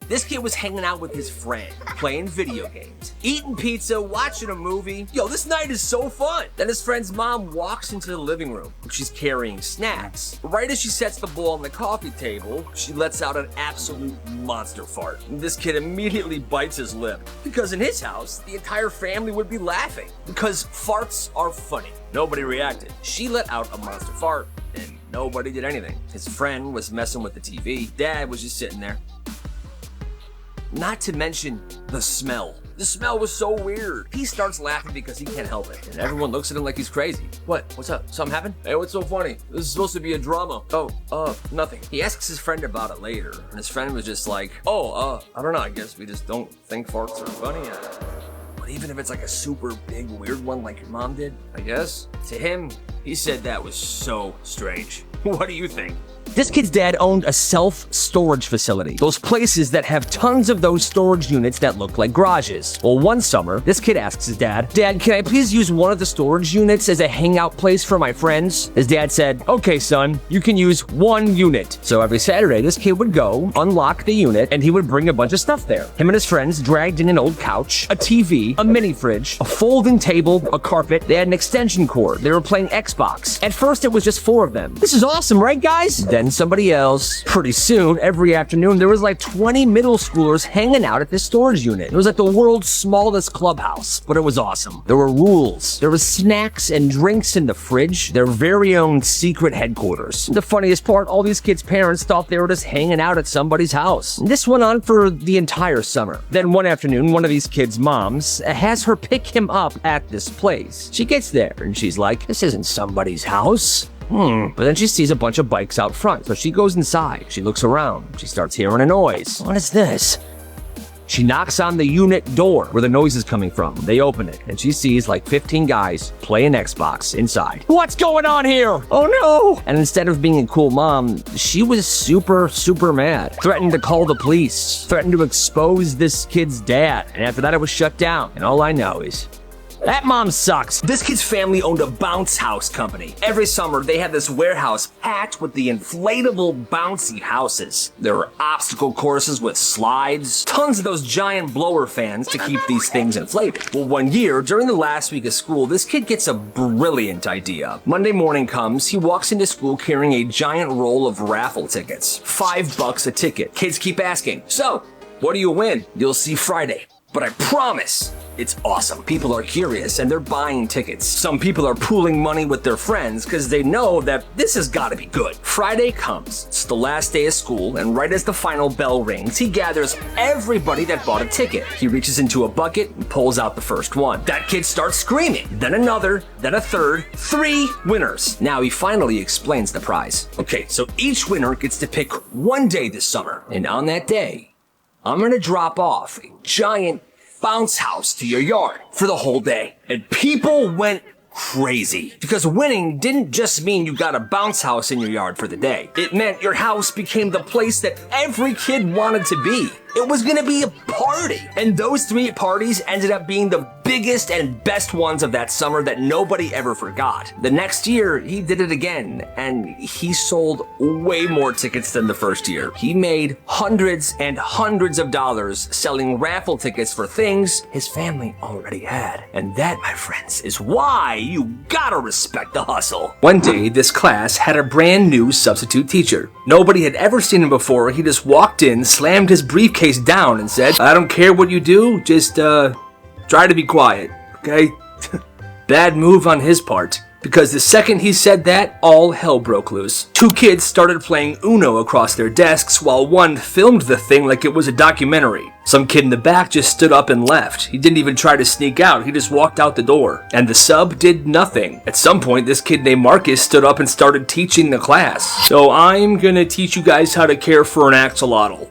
This kid was hanging out with his friend, playing video games, eating pizza, watching a movie. Yo, this night is so fun. Then his friend's mom walks into the living room. She's carrying snacks. Right as she sets the bowl on the coffee table, she lets out an absolute monster fart. This kid immediately bites his lip, because in his house, the entire family would be laughing, because farts are funny. Nobody reacted. She let out a monster fart, and nobody did anything. His friend was messing with the TV. Dad was just sitting there. Not to mention the smell. The smell was so weird. He starts laughing because he can't help it, and everyone looks at him like he's crazy. What? What's up? Something happened? Hey, what's so funny? This is supposed to be a drama. Oh, nothing. He asks his friend about it later, and his friend was just like, I don't know, I guess we just don't think farts are funny. But even if it's like a super big weird one like your mom did, I guess, to him, he said that was so strange. What do you think? This kid's dad owned a self-storage facility. Those places that have tons of those storage units that look like garages. Well, one summer, this kid asks his dad, "Dad, can I please use one of the storage units as a hangout place for my friends?" His dad said, "Okay, son, you can use one unit." So every Saturday, this kid would go, unlock the unit, and he would bring a bunch of stuff there. Him and his friends dragged in an old couch, a TV, a mini fridge, a folding table, a carpet. They had an extension cord. They were playing Xbox. At first, it was just 4 of them. This is awesome, right, guys? Then somebody else. Pretty soon, every afternoon, there was like 20 middle schoolers hanging out at this storage unit. It was like the world's smallest clubhouse, but it was awesome. There were rules. There was snacks and drinks in the fridge, their very own secret headquarters. The funniest part, all these kids' parents thought they were just hanging out at somebody's house. This went on for the entire summer. Then one afternoon, one of these kids' moms has her pick him up at this place. She gets there and she's like, "This isn't somebody's house." But then she sees a bunch of bikes out front, so she goes inside. She looks around. She starts hearing a noise. What is this? She knocks on the unit door where the noise is coming from. They open it, and she sees like 15 guys playing Xbox inside. What's going on here? Oh no! And instead of being a cool mom, she was super mad. Threatened to call the police. Threatened to expose this kid's dad. And after that, it was shut down. And all I know is, that mom sucks. This kid's family owned a bounce house company. Every summer, they had this warehouse packed with the inflatable bouncy houses. There were obstacle courses with slides, tons of those giant blower fans to keep these things inflated. Well, one year, during the last week of school, this kid gets a brilliant idea. Monday morning comes, he walks into school carrying a giant roll of raffle tickets. $5 a ticket. Kids keep asking, "So, what do you win?" You'll see Friday. But I promise, it's awesome. People are curious and they're buying tickets. Some people are pooling money with their friends because they know that this has got to be good. Friday comes. It's the last day of school, and right as the final bell rings, he gathers everybody that bought a ticket. He reaches into a bucket and pulls out the first one. That kid starts screaming. Then another, then a third. 3 winners. Now he finally explains the prize. Okay, so each winner gets to pick one day this summer, and on that day, I'm gonna drop off a giant bounce house to your yard for the whole day. And people went crazy. Because winning didn't just mean you got a bounce house in your yard for the day. It meant your house became the place that every kid wanted to be. It was gonna be a party. And those 3 parties ended up being the biggest and best ones of that summer that nobody ever forgot. The next year, he did it again, and he sold way more tickets than the first year. He made hundreds and hundreds of dollars selling raffle tickets for things his family already had. And that, my friends, is why you gotta respect the hustle. One day, this class had a brand new substitute teacher. Nobody had ever seen him before. He just walked in, slammed his briefcase down and said, "I don't care what you do, just try to be quiet, okay?" Bad move on his part, because the second he said that, all hell broke loose. 2 kids started playing Uno across their desks while one filmed the thing like it was a documentary. Some kid in the back just stood up and left. He didn't even try to sneak out, he just walked out the door. And the sub did nothing. At some point, this kid named Marcus stood up and started teaching the class. "So I'm gonna teach you guys how to care for an axolotl."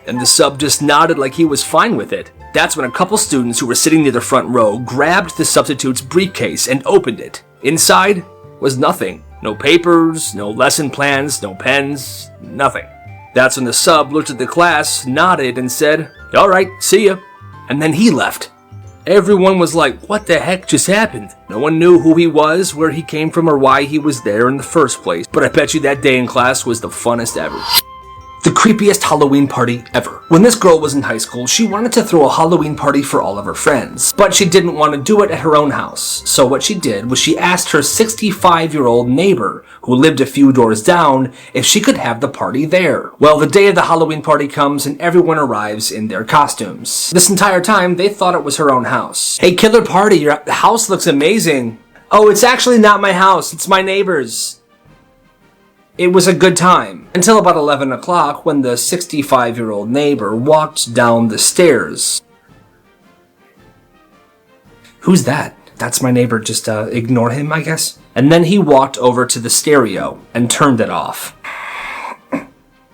And the sub just nodded like he was fine with it. That's when a couple students who were sitting near the front row grabbed the substitute's briefcase and opened it. Inside was nothing. No papers, no lesson plans, no pens, nothing. That's when the sub looked at the class, nodded, and said, "All right, see ya." And then he left. Everyone was like, what the heck just happened? No one knew who he was, where he came from, or why he was there in the first place. But I bet you that day in class was the funnest ever. The creepiest Halloween party ever. When this girl was in high school, she wanted to throw a Halloween party for all of her friends, but she didn't want to do it at her own house. So what she did was she asked her 65-year-old neighbor, who lived a few doors down, if she could have the party there. Well, the day of the Halloween party comes and everyone arrives in their costumes. This entire time, they thought it was her own house. Hey, killer party, your house looks amazing. Oh, it's actually not my house, it's my neighbor's. It was a good time, until about 11 o'clock when the 65-year-old neighbor walked down the stairs. Who's that? That's my neighbor, just ignore him, I guess? And then he walked over to the stereo and turned it off.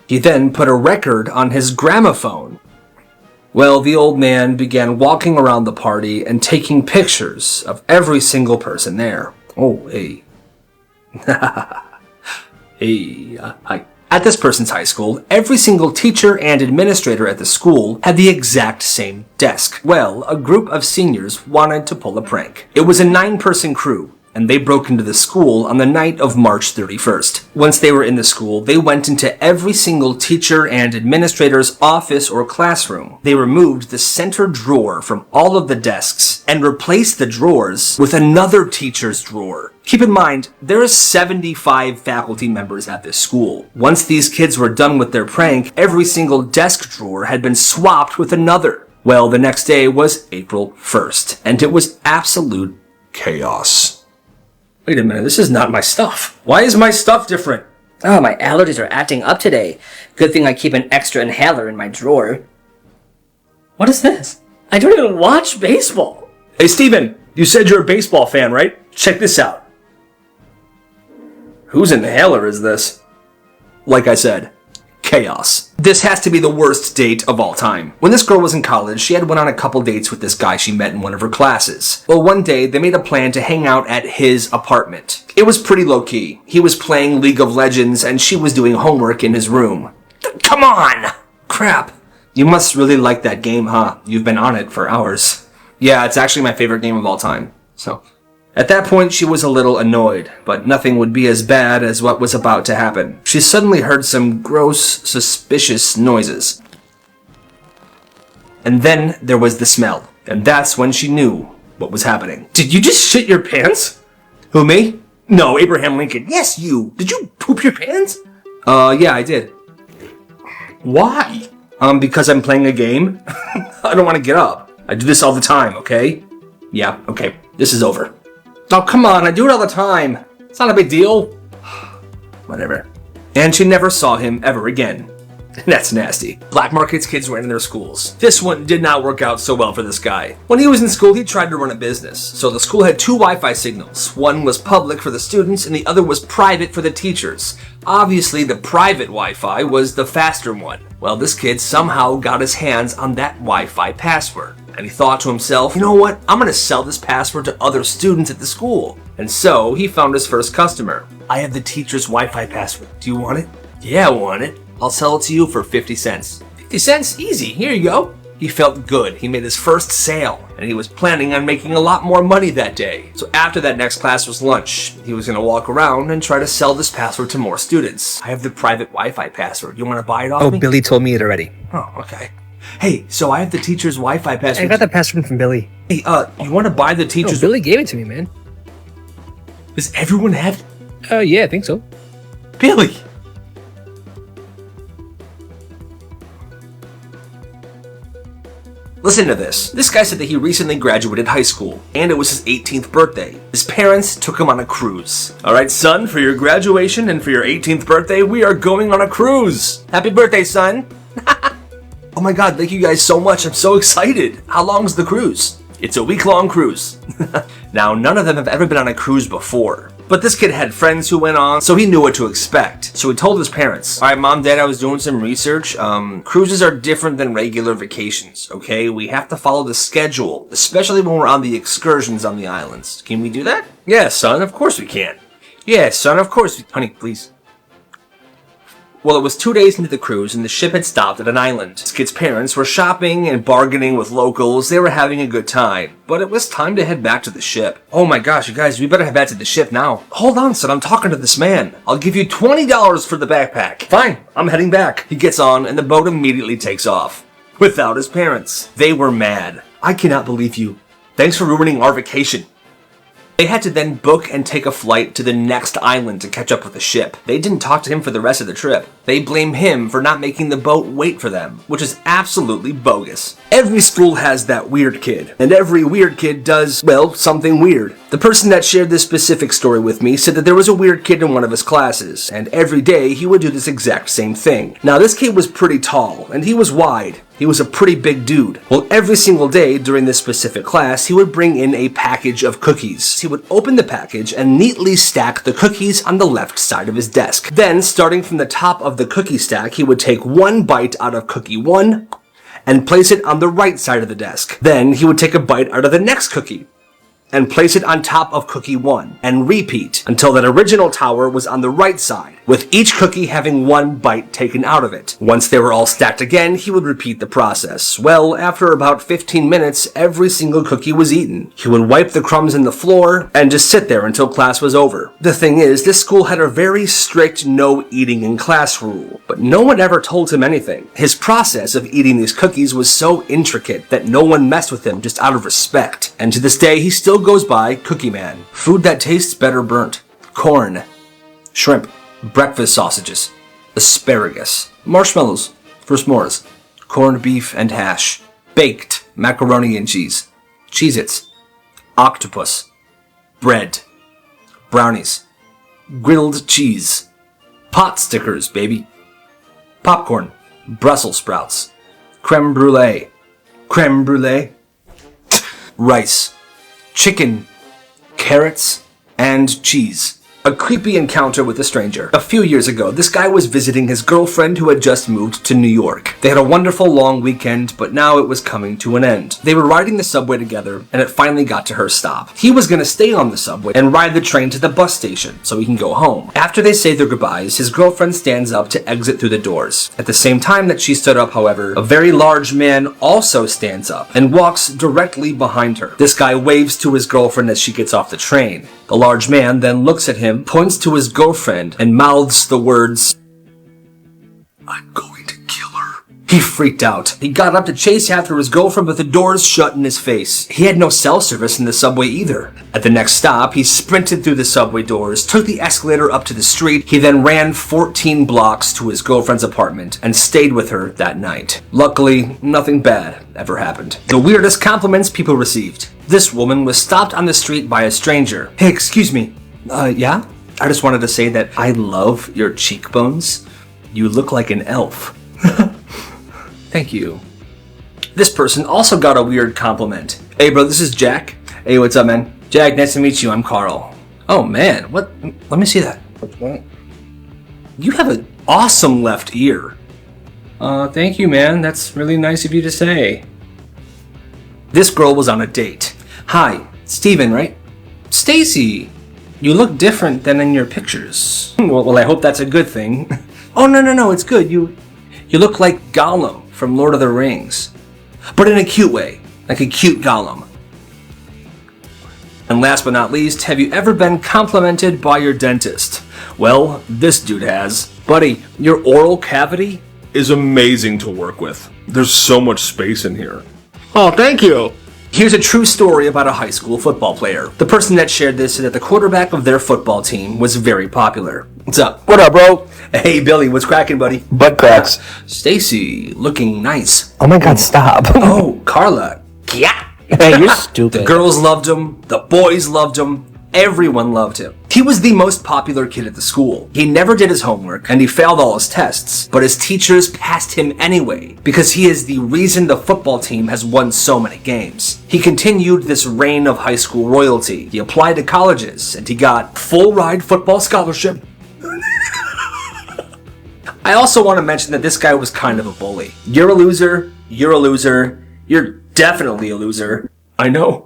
He then put a record on his gramophone. Well, the old man began walking around the party and taking pictures of every single person there. Oh, hey. Hi. At this person's high school, every single teacher and administrator at the school had the exact same desk. Well, a group of seniors wanted to pull a prank. It was a 9-person crew, and they broke into the school on the night of March 31st. Once they were in the school, they went into every single teacher and administrator's office or classroom. They removed the center drawer from all of the desks and replaced the drawers with another teacher's drawer. Keep in mind, there are 75 faculty members at this school. Once these kids were done with their prank, every single desk drawer had been swapped with another. Well, the next day was April 1st, and it was absolute chaos. Wait a minute, this is not my stuff. Why is my stuff different? Oh, my allergies are acting up today. Good thing I keep an extra inhaler in my drawer. What is this? I don't even watch baseball. Hey, Steven, you said you're a baseball fan, right? Check this out. Whose inhaler is this? Like I said, chaos. This has to be the worst date of all time. When this girl was in college, she had went on a couple dates with this guy she met in one of her classes. Well, one day, they made a plan to hang out at his apartment. It was pretty low-key. He was playing League of Legends, and she was doing homework in his room. Come on! Crap. You must really like that game, huh? You've been on it for hours. Yeah, it's actually my favorite game of all time. So, at that point, she was a little annoyed, but nothing would be as bad as what was about to happen. She suddenly heard some gross, suspicious noises. And then there was the smell, and that's when she knew what was happening. Did you just shit your pants? Who, me? No, Abraham Lincoln. Yes, you. Did you poop your pants? Yeah, I did. Why? Because I'm playing a game. I don't want to get up. I do this all the time, okay? Yeah, okay. This is over. Oh, come on, I do it all the time. It's not a big deal. Whatever. And she never saw him ever again. That's nasty. Black markets kids were in their schools. This one did not work out so well for this guy. When he was in school, he tried to run a business. So the school had 2 Wi-Fi signals. One was public for the students and the other was private for the teachers. Obviously, the private Wi-Fi was the faster one. Well, this kid somehow got his hands on that Wi-Fi password. And he thought to himself, you know what? I'm gonna sell this password to other students at the school. And so he found his first customer. I have the teacher's Wi-Fi password. Do you want it? Yeah, I want it. I'll sell it to you for 50 cents. 50 cents? Easy. Here you go. He felt good. He made his first sale, and he was planning on making a lot more money that day. So after that next class was lunch, he was going to walk around and try to sell this password to more students. I have the private Wi-Fi password. You want to buy it off me? Oh, Billy told me it already. Oh, okay. Hey, so I have the teacher's Wi-Fi password. I got the password from Billy. Hey, you want to buy the teacher's... No, Billy gave it to me, man. Does everyone have... Yeah, I think so. Billy! Listen to this. This guy said that he recently graduated high school, and it was his 18th birthday. His parents took him on a cruise. Alright, son, for your graduation and for your 18th birthday, we are going on a cruise. Happy birthday, son. Oh my god, thank you guys so much. I'm so excited. How long's the cruise? It's a week-long cruise. Now, none of them have ever been on a cruise before. But this kid had friends who went on, so he knew what to expect. So he told his parents, alright, mom, dad, I was doing some research. Cruises are different than regular vacations, okay? We have to follow the schedule, especially when we're on the excursions on the islands. Can we do that? Yeah, son, of course we can. Yeah, son, of course. Honey, please. Well, it was 2 days into the cruise and the ship had stopped at an island. This kid's parents were shopping and bargaining with locals. They were having a good time. But it was time to head back to the ship. Oh my gosh, you guys, we better head back to the ship now. Hold on, son, I'm talking to this man. I'll give you $20 for the backpack. Fine, I'm heading back. He gets on and the boat immediately takes off. Without his parents. They were mad. I cannot believe you. Thanks for ruining our vacation. They had to then book and take a flight to the next island to catch up with the ship. They didn't talk to him for the rest of the trip. They blame him for not making the boat wait for them, which is absolutely bogus. Every school has that weird kid, and every weird kid does, well, something weird. The person that shared this specific story with me said that there was a weird kid in one of his classes, and every day he would do this exact same thing. Now, this kid was pretty tall, and he was wide. He was a pretty big dude. Well, every single day during this specific class, he would bring in a package of cookies. He would open the package and neatly stack the cookies on the left side of his desk. Then, starting from the top of the cookie stack, he would take one bite out of cookie 1 and place it on the right side of the desk. Then, he would take a bite out of the next cookie and place it on top of cookie 1, and repeat until that original tower was on the right side, with each cookie having one bite taken out of it. Once they were all stacked again, he would repeat the process. Well, after about 15 minutes, every single cookie was eaten. He would wipe the crumbs in the floor and just sit there until class was over. The thing is, this school had a very strict no eating in class rule, but no one ever told him anything. His process of eating these cookies was so intricate that no one messed with him just out of respect. And to this day, he still goes by Cookie Man. Food that tastes better burnt. Corn. Shrimp. Breakfast sausages. Asparagus. Marshmallows for s'mores. Corned beef and hash. Baked macaroni and cheese. Cheez-Its. Octopus. Bread. Brownies. Grilled cheese. Pot stickers, baby. Popcorn. Brussels sprouts. Creme brulee. Creme brulee. Rice. Chicken, carrots, and cheese. A creepy encounter with a stranger. A few years ago, this guy was visiting his girlfriend who had just moved to New York. They had a wonderful long weekend, but now it was coming to an end. They were riding the subway together, and it finally got to her stop. He was going to stay on the subway and ride the train to the bus station so he can go home. After they say their goodbyes, his girlfriend stands up to exit through the doors. At the same time that she stood up, however, a very large man also stands up and walks directly behind her. This guy waves to his girlfriend as she gets off the train. The large man then looks at him, points to his girlfriend, and mouths the words, "I'm going to kill her." He freaked out. He got up to chase after his girlfriend, but the doors shut in his face. He had no cell service in the subway either. At the next stop, he sprinted through the subway doors, took the escalator up to the street. He then ran 14 blocks to his girlfriend's apartment and stayed with her that night. Luckily, nothing bad ever happened. The weirdest compliments people received. This woman was stopped on the street by a stranger. "Hey, excuse me. Yeah? I just wanted to say that I love your cheekbones. You look like an elf." Thank you. This person also got a weird compliment. "Hey bro, this is Jack." "Hey, what's up, man?" "Jack, nice to meet you. I'm Carl." "Oh man, what? Let me see that." "What? You have an awesome left ear." Thank you, man. That's really nice of you to say." This girl was on a date. "Hi, Steven, right?" "Stacy. You look different than in your pictures." Well, I hope that's a good thing." "Oh, no, it's good. You look like Gollum from Lord of the Rings. But in a cute way. Like a cute Gollum." And last but not least, have you ever been complimented by your dentist? Well, this dude has. "Buddy, your oral cavity is amazing to work with. There's so much space in here." "Oh, thank you." Here's a true story about a high school football player. The person that shared this said that the quarterback of their football team was very popular. "What's up?" What up, bro? "Hey, Billy, what's cracking, buddy?" Butt cracks. "Stacy, looking nice." Oh my god, stop. "Oh, Carla." "Yeah." Hey, you're stupid. The girls loved him. The boys loved him. Everyone loved him. He was the most popular kid at the school. He never did his homework, and he failed all his tests, but his teachers passed him anyway, because he is the reason the football team has won so many games. He continued this reign of high school royalty. He applied to colleges, and he got full ride football scholarship. I also want to mention that this guy was kind of a bully. "You're a loser. You're a loser. You're definitely a loser." I know.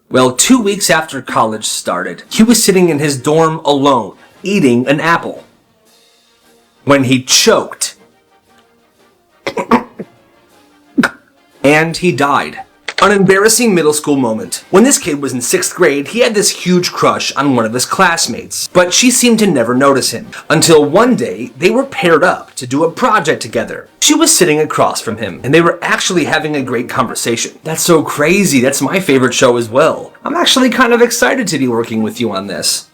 Well, 2 weeks after college started, he was sitting in his dorm alone, eating an apple. when he choked. And he died. An embarrassing middle school moment. When this kid was in 6th grade, he had this huge crush on one of his classmates, but she seemed to never notice him. Until one day, they were paired up to do a project together. She was sitting across from him, and they were actually having a great conversation. That's so crazy, that's my favorite show as well. I'm actually kind of excited to be working with you on this.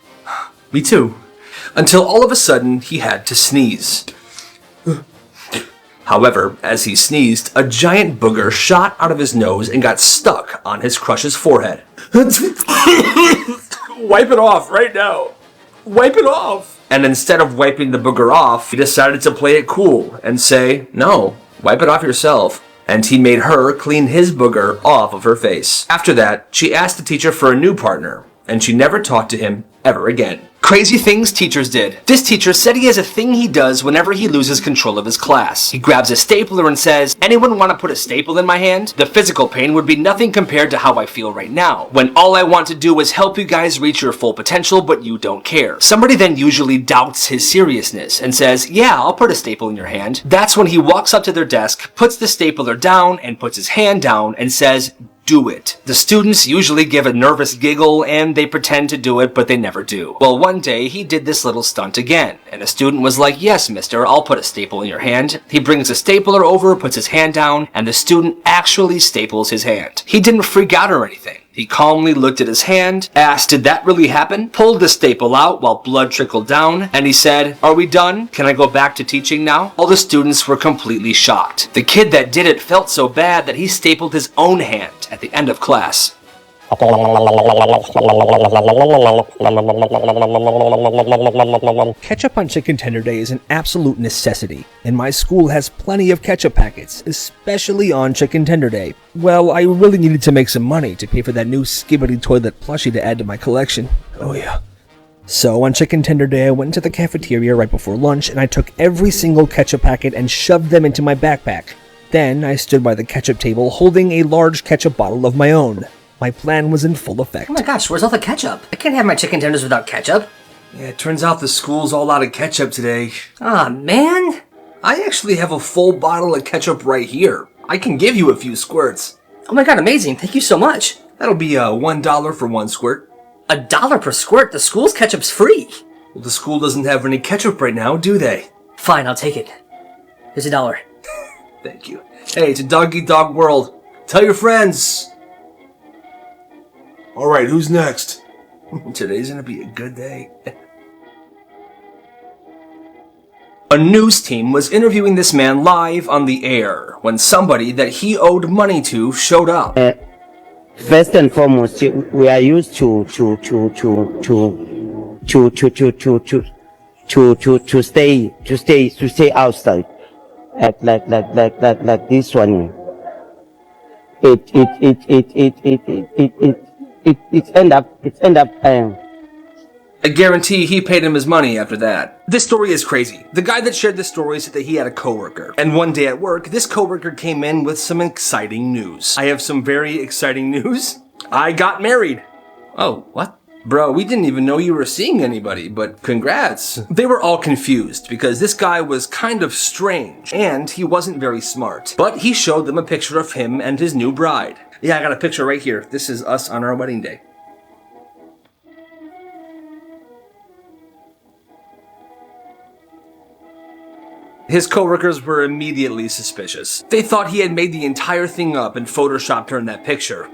Me too. Until all of a sudden, he had to sneeze. However, as he sneezed, a giant booger shot out of his nose and got stuck on his crush's forehead. Wipe it off right now. Wipe it off. And instead of wiping the booger off, he decided to play it cool and say, no, wipe it off yourself. And he made her clean his booger off of her face. After that, she asked the teacher for a new partner, and she never talked to him ever again. Crazy things teachers did. This teacher said he has a thing he does whenever he loses control of his class. He grabs a stapler and says, anyone want to put a staple in my hand? The physical pain would be nothing compared to how I feel right now, when all I want to do is help you guys reach your full potential, but you don't care. Somebody then usually doubts his seriousness and says, yeah, I'll put a staple in your hand. That's when he walks up to their desk, puts the stapler down, and puts his hand down and says, do it. The students usually give a nervous giggle and they pretend to do it, but they never do. Well, one day he did this little stunt again, and a student was like, yes, mister, I'll put a staple in your hand. He brings a stapler over, puts his hand down, and the student actually staples his hand. He didn't freak out or anything. He calmly looked at his hand, asked, did that really happen? Pulled the staple out while blood trickled down, and he said, are we done? Can I go back to teaching now? All the students were completely shocked. The kid that did it felt so bad that he stapled his own hand at the end of class. Ketchup on chicken tender day is an absolute necessity, and my school has plenty of ketchup packets, especially on chicken tender day. Well, I really needed to make some money to pay for that new Skibbity toilet plushie to add to my collection. Oh yeah. So on chicken tender day, I went to the cafeteria right before lunch, and I took every single ketchup packet and shoved them into my backpack. Then I stood by the ketchup table holding a large ketchup bottle of my own. My plan was in full effect. Oh my gosh, where's all the ketchup? I can't have my chicken tenders without ketchup. Yeah, it turns out the school's all out of ketchup today. Ah, man. I actually have a full bottle of ketchup right here. I can give you a few squirts. Oh my god, amazing. Thank you so much. That'll be $1 for one squirt. $1 per squirt? The school's ketchup's free. Well, the school doesn't have any ketchup right now, do they? Fine, I'll take it. Here's $1. Thank you. Hey, it's a dog-eat-dog world. Tell your friends. All right, who's next? Today's gonna be a good day. A news team was interviewing this man live on the air when somebody that he owed money to showed up. First and foremost, we are used to stay outside, like this one. It end up. I guarantee he paid him his money after that. This story is crazy. The guy that shared this story said that he had a coworker, and one day at work, this coworker came in with some exciting news. I have some very exciting news. I got married. Oh, what? Bro, we didn't even know you were seeing anybody, but congrats. They were all confused because this guy was kind of strange, and he wasn't very smart. But he showed them a picture of him and his new bride. Yeah, I got a picture right here. This is us on our wedding day. His coworkers were immediately suspicious. They thought he had made the entire thing up and photoshopped her in that picture.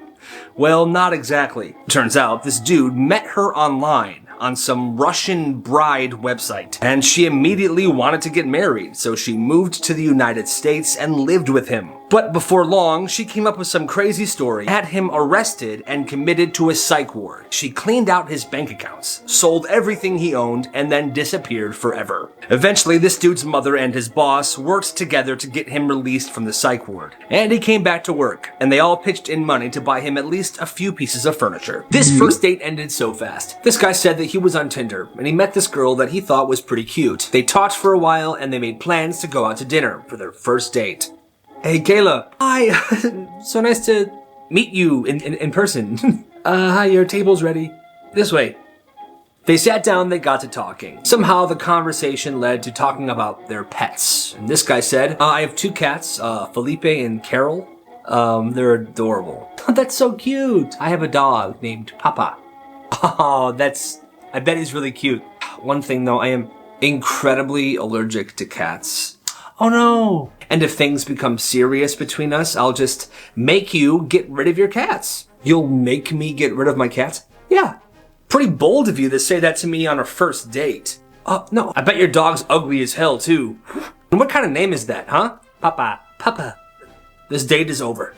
Well, not exactly. Turns out this dude met her online on some Russian bride website, and she immediately wanted to get married, so she moved to the United States and lived with him. But before long, she came up with some crazy story, had him arrested and committed to a psych ward. She cleaned out his bank accounts, sold everything he owned, and then disappeared forever. Eventually, this dude's mother and his boss worked together to get him released from the psych ward. And he came back to work, and they all pitched in money to buy him at least a few pieces of furniture. This first date ended so fast. This guy said that he was on Tinder, and he met this girl that he thought was pretty cute. They talked for a while, and they made plans to go out to dinner for their first date. Hey, Kayla. Hi. So nice to meet you in person. Hi, your table's ready. This way. They sat down, they got to talking. Somehow the conversation led to talking about their pets. And this guy said, I have 2 cats, Felipe and Carol. They're adorable. That's so cute. I have a dog named Papa. Oh, I bet he's really cute. One thing though, I am incredibly allergic to cats. Oh no. And if things become serious between us, I'll just make you get rid of your cats. You'll make me get rid of my cats? Yeah. Pretty bold of you to say that to me on a first date. No. I bet your dog's ugly as hell, too. And what kind of name is that, huh? Papa. Papa. This date is over.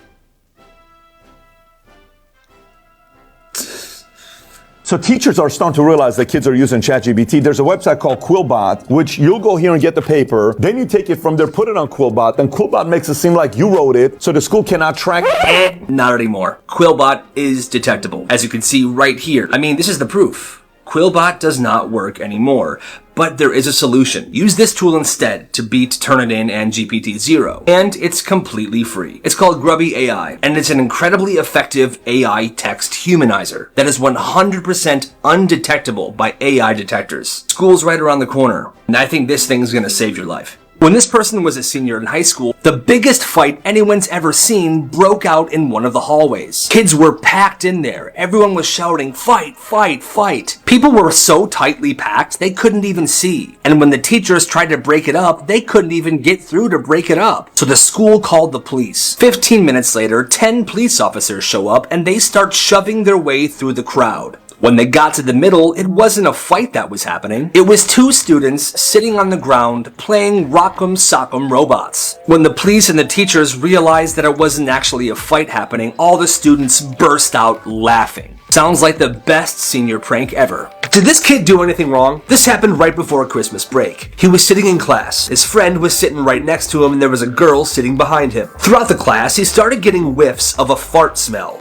So teachers are starting to realize that kids are using ChatGPT. There's a website called Quillbot, which you'll go here and get the paper. Then you take it from there, put it on Quillbot. Then Quillbot makes it seem like you wrote it, so the school cannot track it. Not anymore. Quillbot is detectable, as you can see right here. I mean, this is the proof. Quillbot does not work anymore, but there is a solution. Use this tool instead to beat Turnitin and GPT-0, and it's completely free. It's called Grubby AI, and it's an incredibly effective AI text humanizer that is 100% undetectable by AI detectors. School's right around the corner, and I think this thing's gonna save your life. When this person was a senior in high school, the biggest fight anyone's ever seen broke out in one of the hallways. Kids were packed in there. Everyone was shouting, fight, fight, fight. People were so tightly packed, they couldn't even see. And when the teachers tried to break it up, they couldn't even get through to break it up. So the school called the police. 15 minutes later, 10 police officers show up and they start shoving their way through the crowd. When they got to the middle, it wasn't a fight that was happening. It was 2 students sitting on the ground playing Rock'em Sock'em Robots. When the police and the teachers realized that it wasn't actually a fight happening, all the students burst out laughing. Sounds like the best senior prank ever. Did this kid do anything wrong? This happened right before Christmas break. He was sitting in class. His friend was sitting right next to him and there was a girl sitting behind him. Throughout the class, he started getting whiffs of a fart smell.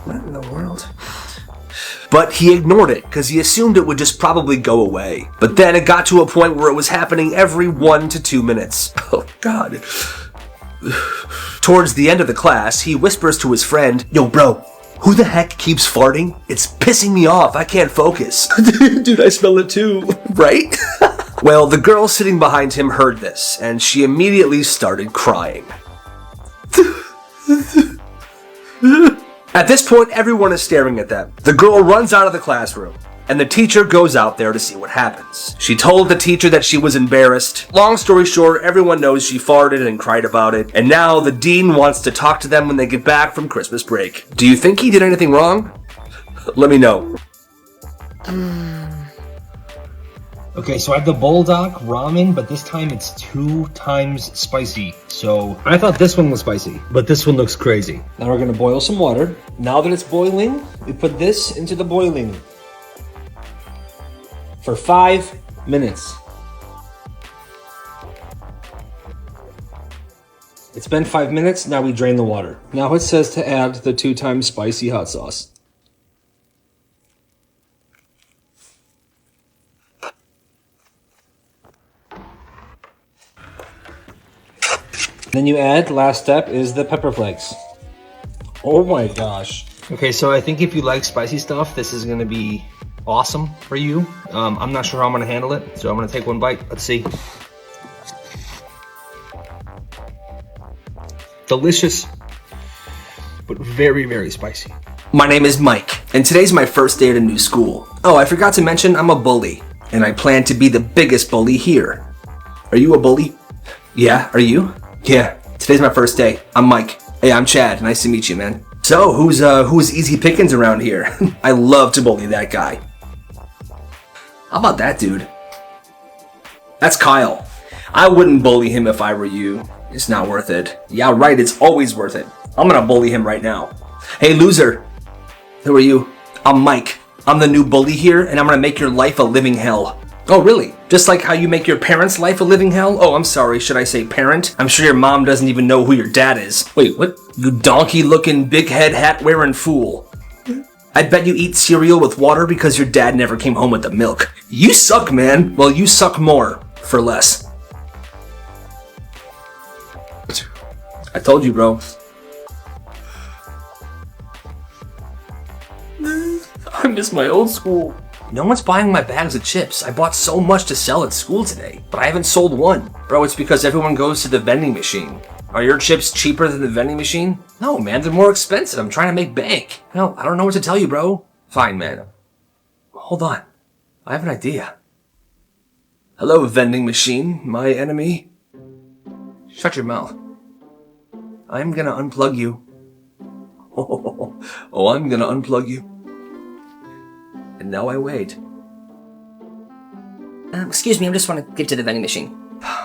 What in the world? But he ignored it because he assumed it would just probably go away. But then it got to a point where it was happening every 1 to 2 minutes. Oh, God. Towards the end of the class, he whispers to his friend, Yo, bro, who the heck keeps farting? It's pissing me off. I can't focus. Dude, I smell it too. Right? Well, the girl sitting behind him heard this, and she immediately started crying. At this point, everyone is staring at them. The girl runs out of the classroom, and the teacher goes out there to see what happens. She told the teacher that she was embarrassed. Long story short, everyone knows she farted and cried about it, and now the dean wants to talk to them when they get back from Christmas break. Do you think he did anything wrong? Let me know. Okay, so I have the Bulldog ramen, but this time it's 2 times spicy. So I thought this one was spicy, but this one looks crazy. Now we're gonna boil some water. Now that it's boiling, we put this into the boiling for 5 minutes. It's been 5 minutes, now we drain the water. Now it says to add the 2 times spicy hot sauce. Then you add, last step is the pepper flakes. Oh my gosh. Okay, so I think if you like spicy stuff, this is gonna be awesome for you. I'm not sure how I'm gonna handle it, so I'm gonna take one bite. Let's see. Delicious, but very, very spicy. My name is Mike, and today's my first day at a new school. Oh, I forgot to mention I'm a bully, and I plan to be the biggest bully here. Are you a bully? Yeah, are you? Yeah, today's my first day. I'm Mike. Hey, I'm Chad. Nice to meet you, man. So, who's easy pickings around here? I love to bully that guy. How about that dude? That's Kyle. I wouldn't bully him if I were you. It's not worth it. Yeah, right, it's always worth it. I'm gonna bully him right now. Hey, loser. Who are you? I'm Mike. I'm the new bully here, and I'm gonna make your life a living hell. Oh, really? Just like how you make your parents' life a living hell? Oh, I'm sorry, should I say parent? I'm sure your mom doesn't even know who your dad is. Wait, what? You donkey-looking, big-head, hat-wearing fool. I bet you eat cereal with water because your dad never came home with the milk. You suck, man. Well, you suck more, for less. I told you, bro. I miss my old school. No one's buying my bags of chips. I bought so much to sell at school today, but I haven't sold one. Bro, it's because everyone goes to the vending machine. Are your chips cheaper than the vending machine? No, man, they're more expensive. I'm trying to make bank. Well, I don't know what to tell you, bro. Fine, man. Hold on. I have an idea. Hello, vending machine, my enemy. Shut your mouth. I'm gonna unplug you. Oh, I'm gonna unplug you. And now I wait. Excuse me, I just want to get to the vending machine.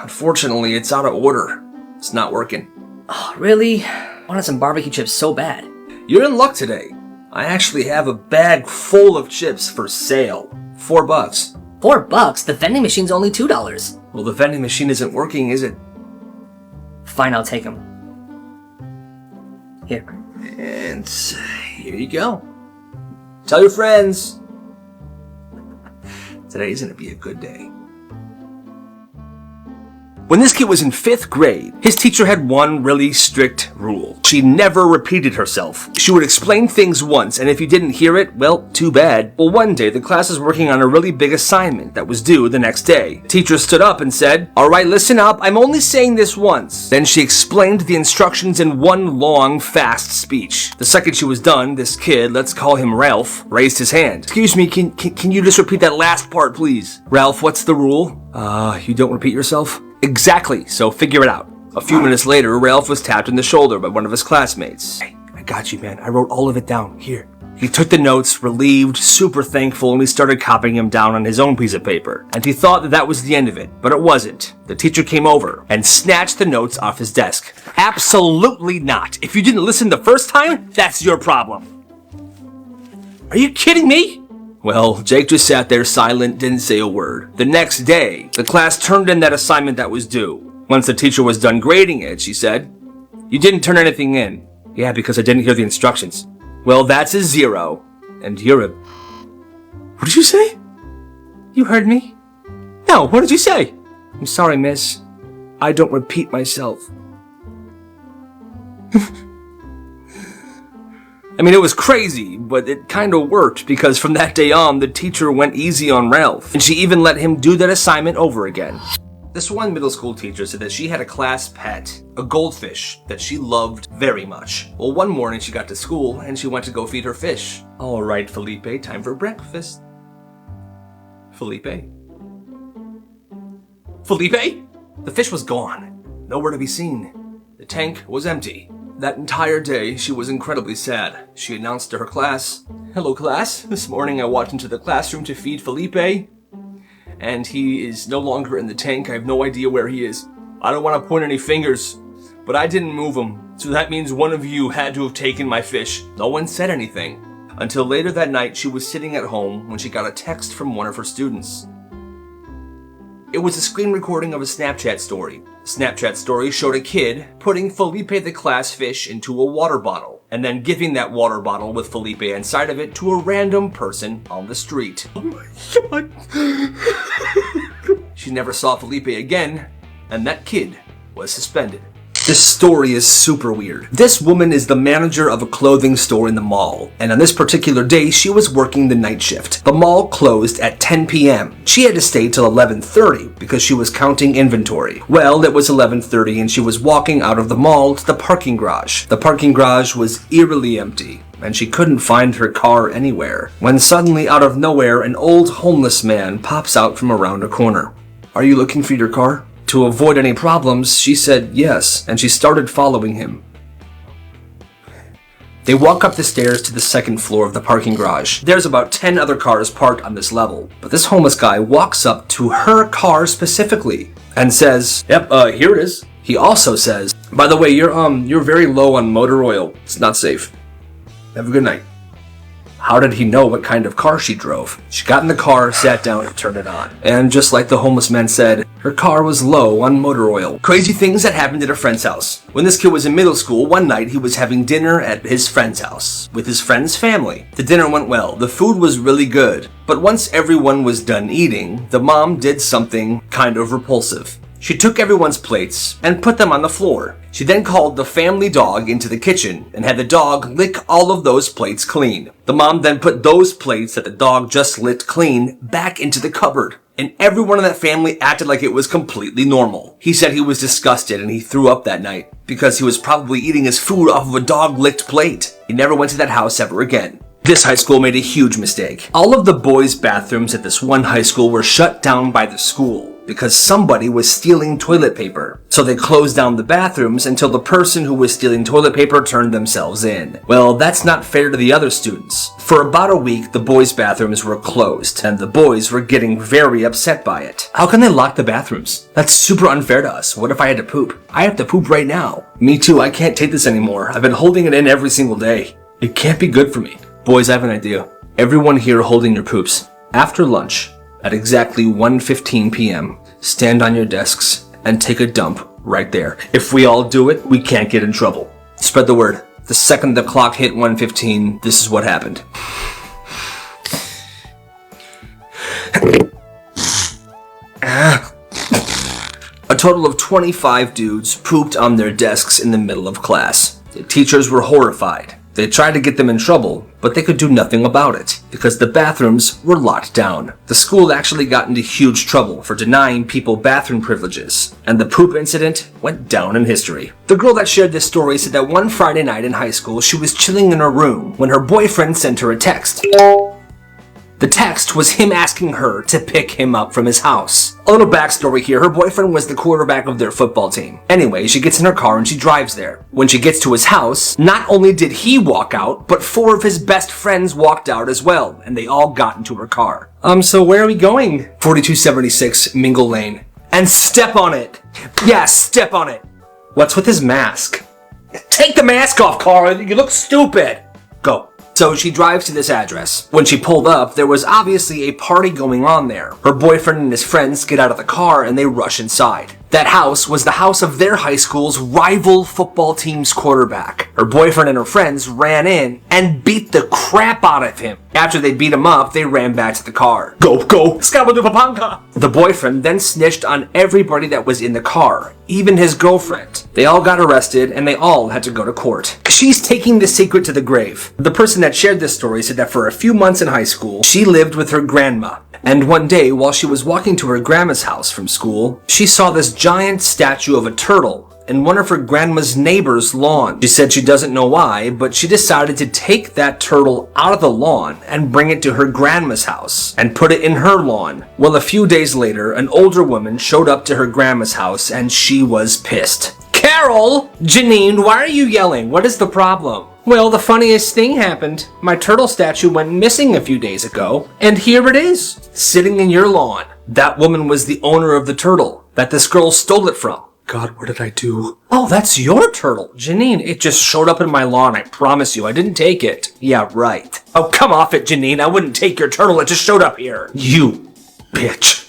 Unfortunately, it's out of order. It's not working. Oh, really? I wanted some barbecue chips so bad. You're in luck today. I actually have a bag full of chips for sale. $4. $4? The vending machine's only $2. Well, the vending machine isn't working, is it? Fine, I'll take them. Here. And here you go. Tell your friends. Today's gonna be a good day. When this kid was in 5th grade, his teacher had one really strict rule. She never repeated herself. She would explain things once, and if you didn't hear it, well, too bad. Well, one day, the class was working on a really big assignment that was due the next day. The teacher stood up and said, "All right, listen up, I'm only saying this once." Then she explained the instructions in one long, fast speech. The second she was done, this kid, let's call him Ralph, raised his hand. "Excuse me, can you just repeat that last part, please?" "Ralph, what's the rule?" You don't repeat yourself?" "Exactly, so figure it out." A few minutes later, Ralph was tapped in the shoulder by one of his classmates. "Hey, I got you, man. I wrote all of it down. Here." He took the notes, relieved, super thankful, and he started copying them down on his own piece of paper. And he thought that that was the end of it, but it wasn't. The teacher came over and snatched the notes off his desk. "Absolutely not. If you didn't listen the first time, that's your problem." "Are you kidding me?" Well, Jake just sat there silent, didn't say a word. The next day, the class turned in that assignment that was due. Once the teacher was done grading it, she said, "You didn't turn anything in." "Yeah, because I didn't hear the instructions." "Well, that's a 0. And you're a..." "What did you say?" "You heard me." "No, what did you say?" "I'm sorry, miss. I don't repeat myself." I mean, it was crazy, but it kind of worked because from that day on, the teacher went easy on Ralph, and she even let him do that assignment over again. This one middle school teacher said that she had a class pet, a goldfish, that she loved very much. Well, one morning she got to school and she went to go feed her fish. "All right, Felipe, time for breakfast." "Felipe? Felipe?" The fish was gone, nowhere to be seen. The tank was empty. That entire day, she was incredibly sad. She announced to her class, "Hello, class. This morning I walked into the classroom to feed Felipe, and he is no longer in the tank. I have no idea where he is. I don't want to point any fingers, but I didn't move him, so that means one of you had to have taken my fish." No one said anything, until later that night she was sitting at home when she got a text from one of her students. It was a screen recording of a Snapchat story. The Snapchat story showed a kid putting Felipe the class fish into a water bottle, and then giving that water bottle with Felipe inside of it to a random person on the street. Oh my God. She never saw Felipe again, and that kid was suspended. This story is super weird. This woman is the manager of a clothing store in the mall, and on this particular day, she was working the night shift. The mall closed at 10 p.m. She had to stay till 11:30 because she was counting inventory. Well, it was 11:30 and she was walking out of the mall to the parking garage. The parking garage was eerily empty, and she couldn't find her car anywhere, when suddenly out of nowhere, an old homeless man pops out from around a corner. "Are you looking for your car?" To avoid any problems, she said yes, and she started following him. They walk up the stairs to the second floor of the parking garage. There's about 10 other cars parked on this level, but this homeless guy walks up to her car specifically and says, "Yep, here it is." He also says, "By the way, you're very low on motor oil. It's not safe. Have a good night." How did he know what kind of car she drove? She got in the car, sat down, and turned it on. And just like the homeless man said, her car was low on motor oil. Crazy things that happened at a friend's house. When this kid was in middle school, one night he was having dinner at his friend's house with his friend's family. The dinner went well. The food was really good. But once everyone was done eating, the mom did something kind of repulsive. She took everyone's plates and put them on the floor. She then called the family dog into the kitchen and had the dog lick all of those plates clean. The mom then put those plates that the dog just licked clean back into the cupboard. And everyone in that family acted like it was completely normal. He said he was disgusted and he threw up that night because he was probably eating his food off of a dog-licked plate. He never went to that house ever again. This high school made a huge mistake. All of the boys' bathrooms at this one high school were shut down by the school because somebody was stealing toilet paper. So they closed down the bathrooms until the person who was stealing toilet paper turned themselves in. Well, that's not fair to the other students. For about a week, the boys' bathrooms were closed, and the boys were getting very upset by it. How can they lock the bathrooms? That's super unfair to us. What if I had to poop? I have to poop right now. Me too, I can't take this anymore. I've been holding it in every single day. It can't be good for me. Boys, I have an idea. Everyone here holding your poops. After lunch, at exactly 1:15 p.m., stand on your desks and take a dump right there. If we all do it, we can't get in trouble. Spread the word. The second the clock hit 1:15, this is what happened. A total of 25 dudes pooped on their desks in the middle of class. The teachers were horrified. They tried to get them in trouble, but they could do nothing about it because the bathrooms were locked down. The school actually got into huge trouble for denying people bathroom privileges, and the poop incident went down in history. The girl that shared this story said that one Friday night in high school, she was chilling in her room when her boyfriend sent her a text. The text was him asking her to pick him up from his house. A little backstory here, her boyfriend was the quarterback of their football team. Anyway, she gets in her car and she drives there. When she gets to his house, not only did he walk out, but 4 of his best friends walked out as well, and they all got into her car. So where are we going? 4276 Mingle Lane. And step on it! Yeah, step on it! What's with his mask? Take the mask off, Carl! You look stupid! Go. So she drives to this address. When she pulled up, there was obviously a party going on there. Her boyfriend and his friends get out of the car and they rush inside. That house was the house of their high school's rival football team's quarterback. Her boyfriend and her friends ran in and beat the crap out of him. After they beat him up, they ran back to the car. Go, go! Skabadoopapanga! The boyfriend then snitched on everybody that was in the car, even his girlfriend. They all got arrested and they all had to go to court. She's taking the secret to the grave. The person that shared this story said that for a few months in high school, she lived with her grandma. And one day, while she was walking to her grandma's house from school, she saw this giant statue of a turtle in one of her grandma's neighbor's lawn. She said she doesn't know why, but she decided to take that turtle out of the lawn and bring it to her grandma's house and put it in her lawn. Well, a few days later, an older woman showed up to her grandma's house and she was pissed. Carol! Janine, why are you yelling? What is the problem? Well, the funniest thing happened. My turtle statue went missing a few days ago, and here it is, sitting in your lawn. That woman was the owner of the turtle that this girl stole it from. God, what did I do? Oh, that's your turtle. Janine, it just showed up in my lawn, I promise you. I didn't take it. Yeah, right. Oh, come off it, Janine. I wouldn't take your turtle. It just showed up here. You bitch.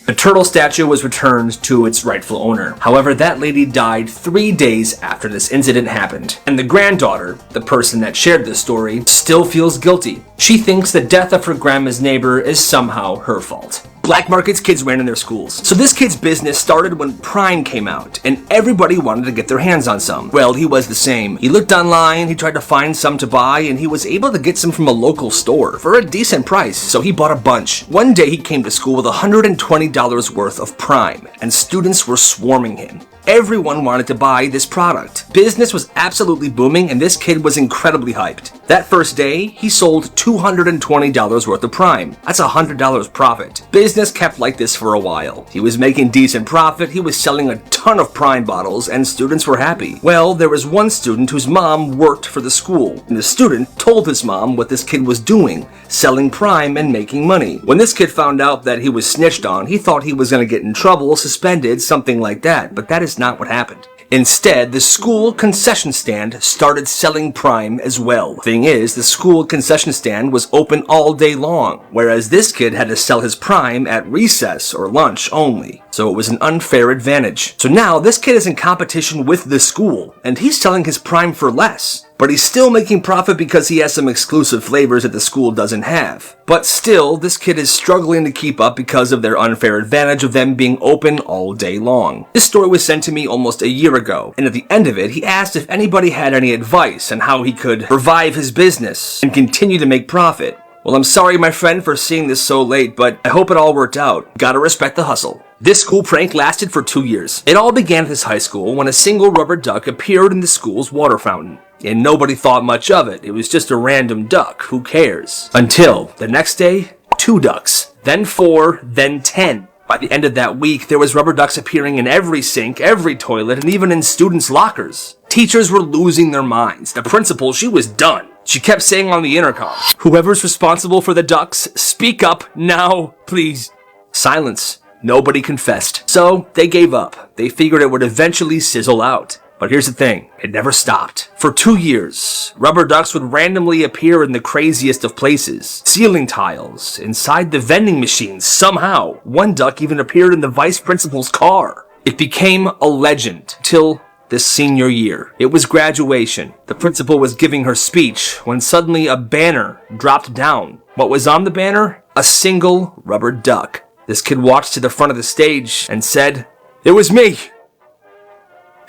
The turtle statue was returned to its rightful owner. However, that lady died 3 days after this incident happened. And the granddaughter, the person that shared this story, still feels guilty. She thinks the death of her grandma's neighbor is somehow her fault. Black markets kids ran in their schools. So this kid's business started when Prime came out, and everybody wanted to get their hands on some. Well, he was the same. He looked online, he tried to find some to buy, and he was able to get some from a local store for a decent price, so he bought a bunch. One day he came to school with $120 worth of Prime, and students were swarming him. Everyone wanted to buy this product. Business was absolutely booming, and this kid was incredibly hyped. That first day, he sold $220 worth of Prime. That's $100 profit. Business kept like this for a while. He was making decent profit, he was selling a ton of Prime bottles, and students were happy. Well, there was one student whose mom worked for the school, and the student told his mom what this kid was doing, selling Prime and making money. When this kid found out that he was snitched on, he thought he was going to get in trouble, suspended, something like that, but that is not what happened. Instead, the school concession stand started selling Prime as well. Thing is, the school concession stand was open all day long, whereas this kid had to sell his Prime at recess or lunch only. So it was an unfair advantage. So now this kid is in competition with the school, and he's selling his Prime for less. but he's still making profit because he has some exclusive flavors that the school doesn't have. But still, this kid is struggling to keep up because of their unfair advantage of them being open all day long. This story was sent to me almost a year ago, and at the end of it, he asked if anybody had any advice on how he could revive his business and continue to make profit. Well, I'm sorry, my friend, for seeing this so late, but I hope it all worked out. Gotta respect the hustle. This school prank lasted for 2 years. It all began at this high school when a single rubber duck appeared in the school's water fountain. And nobody thought much of it. It was just a random duck. Who cares? Until the next day, 2 ducks. Then 4, then 10. By the end of that week, there was rubber ducks appearing in every sink, every toilet, and even in students' lockers. Teachers were losing their minds. The principal, she was done. She kept saying on the intercom, "Whoever's responsible for the ducks, speak up now, please." Silence. Nobody confessed. So they gave up. They figured it would eventually sizzle out. But here's the thing, it never stopped. For 2 years, rubber ducks would randomly appear in the craziest of places. Ceiling tiles, inside the vending machines, somehow. One duck even appeared in the vice principal's car. It became a legend till this senior year. It was graduation. The principal was giving her speech when suddenly a banner dropped down. What was on the banner? A single rubber duck. This kid walked to the front of the stage and said, "It was me.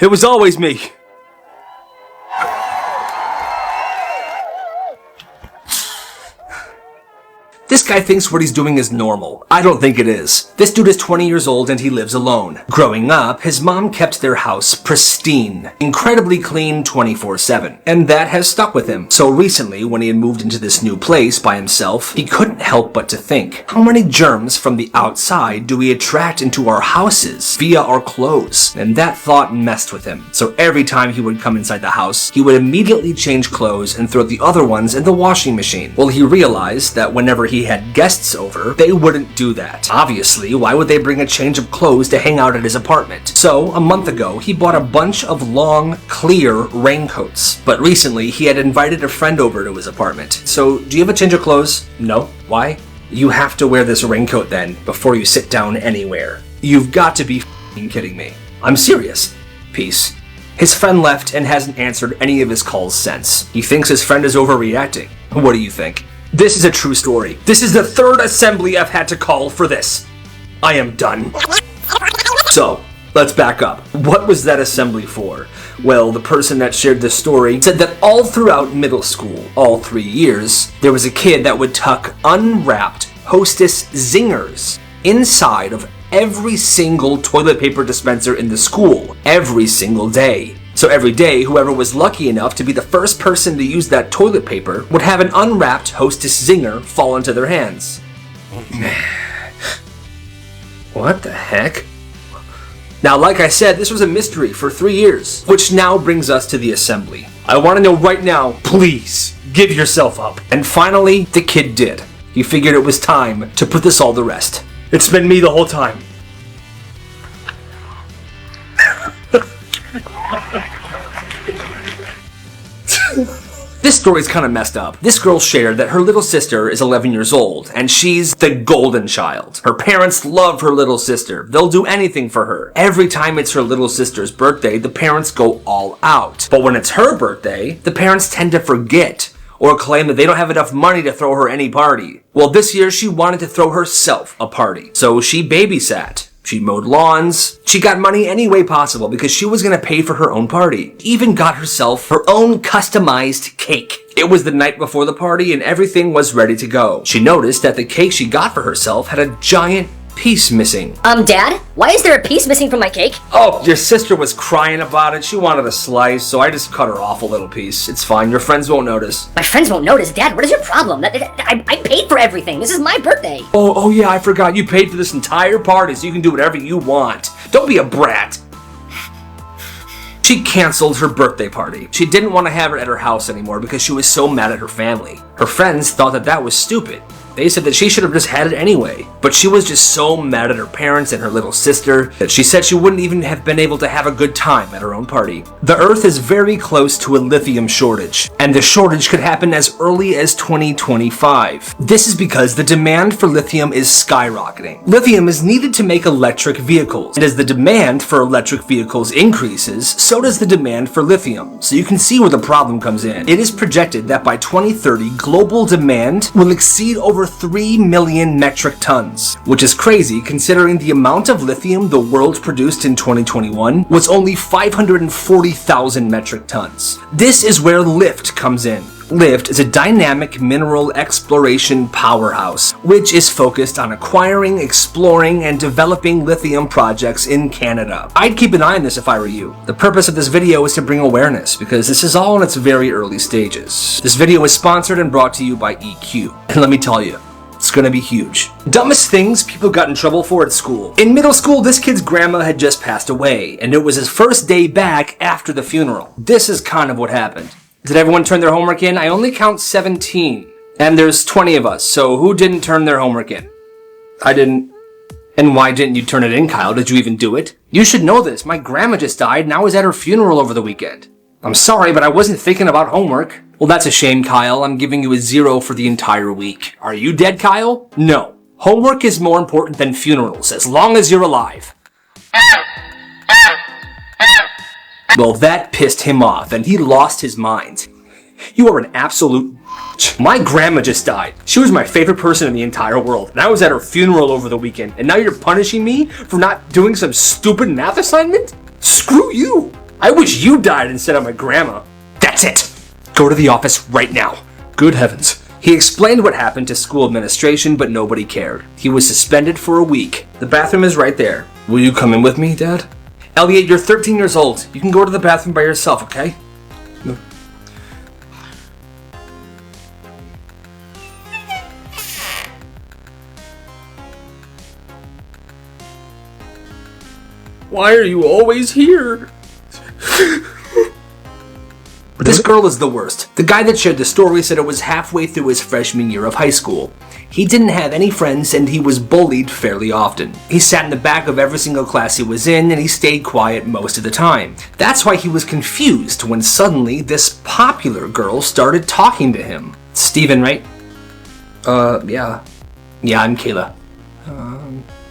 It was always me." This guy thinks what he's doing is normal. I don't think it is. This dude is 20 years old and he lives alone. Growing up, his mom kept their house pristine, incredibly clean 24/7, and that has stuck with him. So recently, when he had moved into this new place by himself, he couldn't help but to think, how many germs from the outside do we attract into our houses via our clothes? And that thought messed with him. So every time he would come inside the house, he would immediately change clothes and throw the other ones in the washing machine. Well, he realized that whenever he had guests over, they wouldn't do that. Obviously, why would they bring a change of clothes to hang out at his apartment? So, a month ago, he bought a bunch of long, clear raincoats. But recently, he had invited a friend over to his apartment. So, do you have a change of clothes? No. Why? You have to wear this raincoat then, before you sit down anywhere. You've got to be f***ing kidding me. I'm serious. Peace. His friend left and hasn't answered any of his calls since. He thinks his friend is overreacting. What do you think? This is a true story. This is the 3rd assembly I've had to call for this. I am done. So, let's back up. What was that assembly for? Well, the person that shared this story said that all throughout middle school, all 3 years, there was a kid that would tuck unwrapped Hostess zingers inside of every single toilet paper dispenser in the school, every single day. So every day, whoever was lucky enough to be the first person to use that toilet paper would have an unwrapped Hostess zinger fall into their hands. What the heck? Now, like I said, this was a mystery for 3 years, which now brings us to the assembly. I want to know right now, please, give yourself up. And finally, the kid did. He figured it was time to put this all to rest. It's been me the whole time. This story's kind of messed up. This girl shared that her little sister is 11 years old, and she's the golden child. Her parents love her little sister. They'll do anything for her. Every time it's her little sister's birthday, the parents go all out. But when it's her birthday, the parents tend to forget or claim that they don't have enough money to throw her any party. Well, this year she wanted to throw herself a party, so she babysat. She mowed lawns. She got money any way possible because she was going to pay for her own party. Even got herself her own customized cake. It was the night before the party and everything was ready to go. She noticed that the cake she got for herself had a giant piece missing. Dad? Why is there a piece missing from my cake? Oh, your sister was crying about it. She wanted a slice, so I just cut her off a little piece. It's fine. Your friends won't notice. My friends won't notice. Dad, what is your problem? I paid for everything. This is my birthday. Oh yeah, I forgot. You paid for this entire party, so you can do whatever you want. Don't be a brat. She canceled her birthday party. She didn't want to have it at her house anymore because she was so mad at her family. Her friends thought that was stupid. They said that she should have just had it anyway. But she was just so mad at her parents and her little sister that she said she wouldn't even have been able to have a good time at her own party. The Earth is very close to a lithium shortage, and the shortage could happen as early as 2025. This is because the demand for lithium is skyrocketing. Lithium is needed to make electric vehicles, and as the demand for electric vehicles increases, so does the demand for lithium. So you can see where the problem comes in. It is projected that by 2030, global demand will exceed over 3 million metric tons, which is crazy considering the amount of lithium the world produced in 2021 was only 540,000 metric tons. This is where LIFT comes in. LIFT is a dynamic mineral exploration powerhouse, which is focused on acquiring, exploring, and developing lithium projects in Canada. I'd keep an eye on this if I were you. The purpose of this video is to bring awareness, because this is all in its very early stages. This video is sponsored and brought to you by EQ. And let me tell you, it's gonna be huge. Dumbest things people got in trouble for at school. In middle school, this kid's grandma had just passed away, and it was his first day back after the funeral. This is kind of what happened. Did everyone turn their homework in? I only count 17. And there's 20 of us, so who didn't turn their homework in? I didn't. And why didn't you turn it in, Kyle? Did you even do it? You should know this. My grandma just died, and I was at her funeral over the weekend. I'm sorry, but I wasn't thinking about homework. Well, that's a shame, Kyle. I'm giving you a 0 for the entire week. Are you dead, Kyle? No. Homework is more important than funerals, as long as you're alive. Well, that pissed him off, and he lost his mind. You are an absolute... My grandma just died. She was my favorite person in the entire world, and I was at her funeral over the weekend, and now you're punishing me for not doing some stupid math assignment? Screw you! I wish you died instead of my grandma. That's it! Go to the office right now. Good heavens. He explained what happened to school administration, but nobody cared. He was suspended for a week. The bathroom is right there. Will you come in with me, Dad? Elliot, you're 13 years old. You can go to the bathroom by yourself, okay? No. Why are you always here? This girl is the worst. The guy that shared the story said it was halfway through his freshman year of high school. He didn't have any friends and he was bullied fairly often. He sat in the back of every single class he was in and he stayed quiet most of the time. That's why he was confused when suddenly this popular girl started talking to him. Steven, right? Yeah. Yeah, I'm Kayla.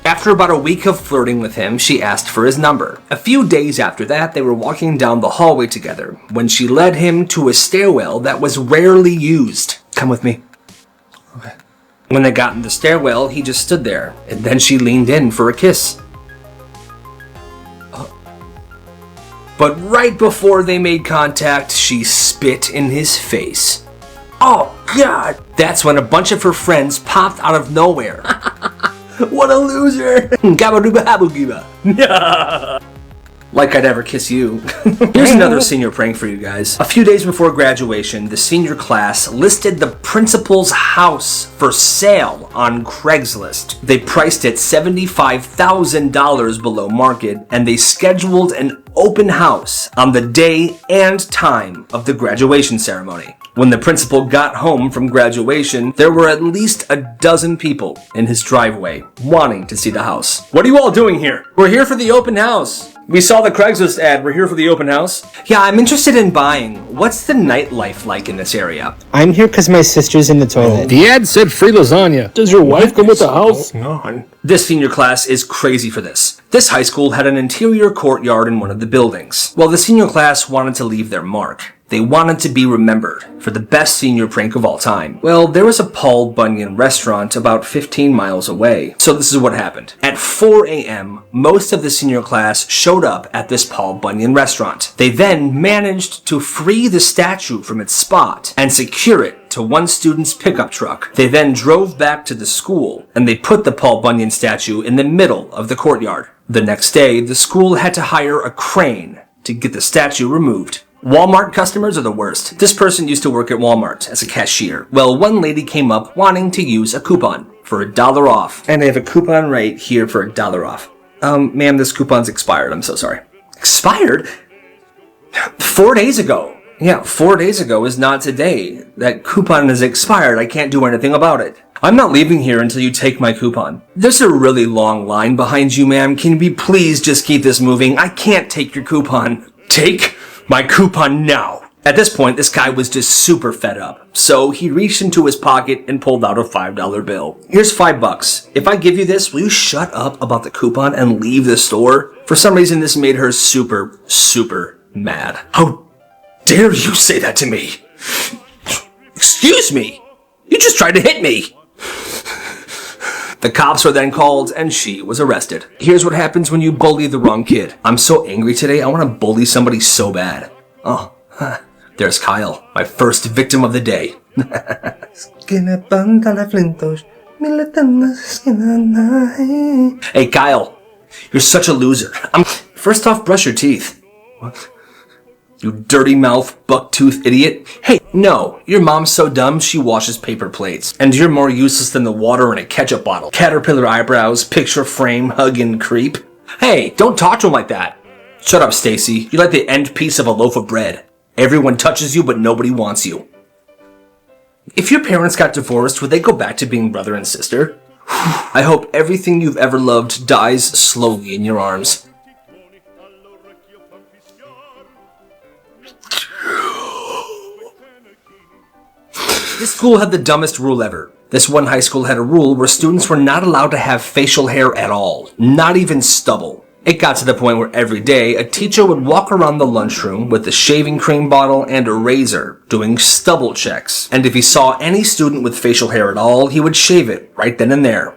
After about a week of flirting with him, she asked for his number. A few days after that, they were walking down the hallway together when she led him to a stairwell that was rarely used. Come with me. Okay. When they got in the stairwell, he just stood there, and then she leaned in for a kiss. But right before they made contact, she spit in his face. Oh, God! That's when a bunch of her friends popped out of nowhere. What a loser! Gabaduba habugiba. Like I'd ever kiss you. Here's another senior prank for you guys. A few days before graduation, the senior class listed the principal's house for sale on Craigslist. They priced it $75,000 below market, and they scheduled an open house on the day and time of the graduation ceremony. When the principal got home from graduation, there were at least a dozen people in his driveway wanting to see the house. What are you all doing here? We're here for the open house. We saw the Craigslist ad. We're here for the open house. Yeah, I'm interested in buying. What's the nightlife like in this area? I'm here because my sister's in the toilet. The ad said free lasagna. Does your wife come with the house? No. This senior class is crazy for this. This high school had an interior courtyard in one of the buildings. Well, the senior class wanted to leave their mark. They wanted to be remembered for the best senior prank of all time. Well, there was a Paul Bunyan restaurant about 15 miles away. So this is what happened. At 4 a.m., most of the senior class showed up at this Paul Bunyan restaurant. They then managed to free the statue from its spot and secure it to one student's pickup truck. They then drove back to the school and they put the Paul Bunyan statue in the middle of the courtyard. The next day, the school had to hire a crane to get the statue removed. Walmart customers are the worst. This person used to work at Walmart as a cashier. Well, one lady came up wanting to use a coupon for $1 off. And they have a coupon right here for $1 off. Ma'am, this coupon's expired. I'm so sorry. Expired? 4 days ago. Yeah, 4 days ago is not today. That coupon is expired. I can't do anything about it. I'm not leaving here until you take my coupon. There's a really long line behind you, ma'am. Can we please just keep this moving? I can't take your coupon. Take my coupon now. At this point, this guy was just super fed up. So he reached into his pocket and pulled out a $5 bill. Here's $5. If I give you this, will you shut up about the coupon and leave the store? For some reason, this made her super, super mad. How dare you say that to me? Excuse me. You just tried to hit me. The cops were then called and she was arrested. Here's what happens when you bully the wrong kid. I'm so angry today, I want to bully somebody so bad. Oh, there's Kyle, my first victim of the day. Hey Kyle, you're such a loser. First off, brush your teeth. What? You dirty mouth, buck-toothed idiot. Hey, no, your mom's so dumb she washes paper plates. And you're more useless than the water in a ketchup bottle. Caterpillar eyebrows, picture frame, hugging creep. Hey, don't talk to him like that. Shut up, Stacy. You're like the end piece of a loaf of bread. Everyone touches you, but nobody wants you. If your parents got divorced, would they go back to being brother and sister? I hope everything you've ever loved dies slowly in your arms. This school had the dumbest rule ever. This one high school had a rule where students were not allowed to have facial hair at all, not even stubble. It got to the point where every day a teacher would walk around the lunchroom with a shaving cream bottle and a razor, doing stubble checks. And if he saw any student with facial hair at all, he would shave it right then and there.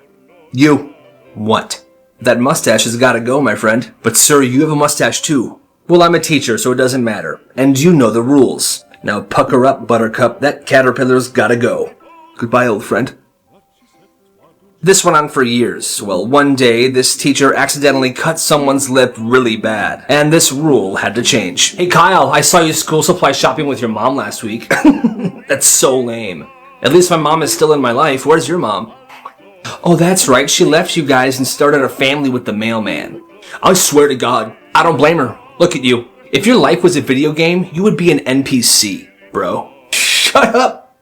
You. What? That mustache has gotta go, my friend. But sir, you have a mustache too. Well, I'm a teacher, so it doesn't matter. And you know the rules. Now pucker up, Buttercup. That caterpillar's gotta go. Goodbye, old friend. This went on for years. Well, one day, this teacher accidentally cut someone's lip really bad, and this rule had to change. Hey Kyle, I saw you school supply shopping with your mom last week. That's so lame. At least my mom is still in my life. Where's your mom? Oh, that's right. She left you guys and started a family with the mailman. I swear to God, I don't blame her. Look at you. If your life was a video game, you would be an NPC, bro. Shut up.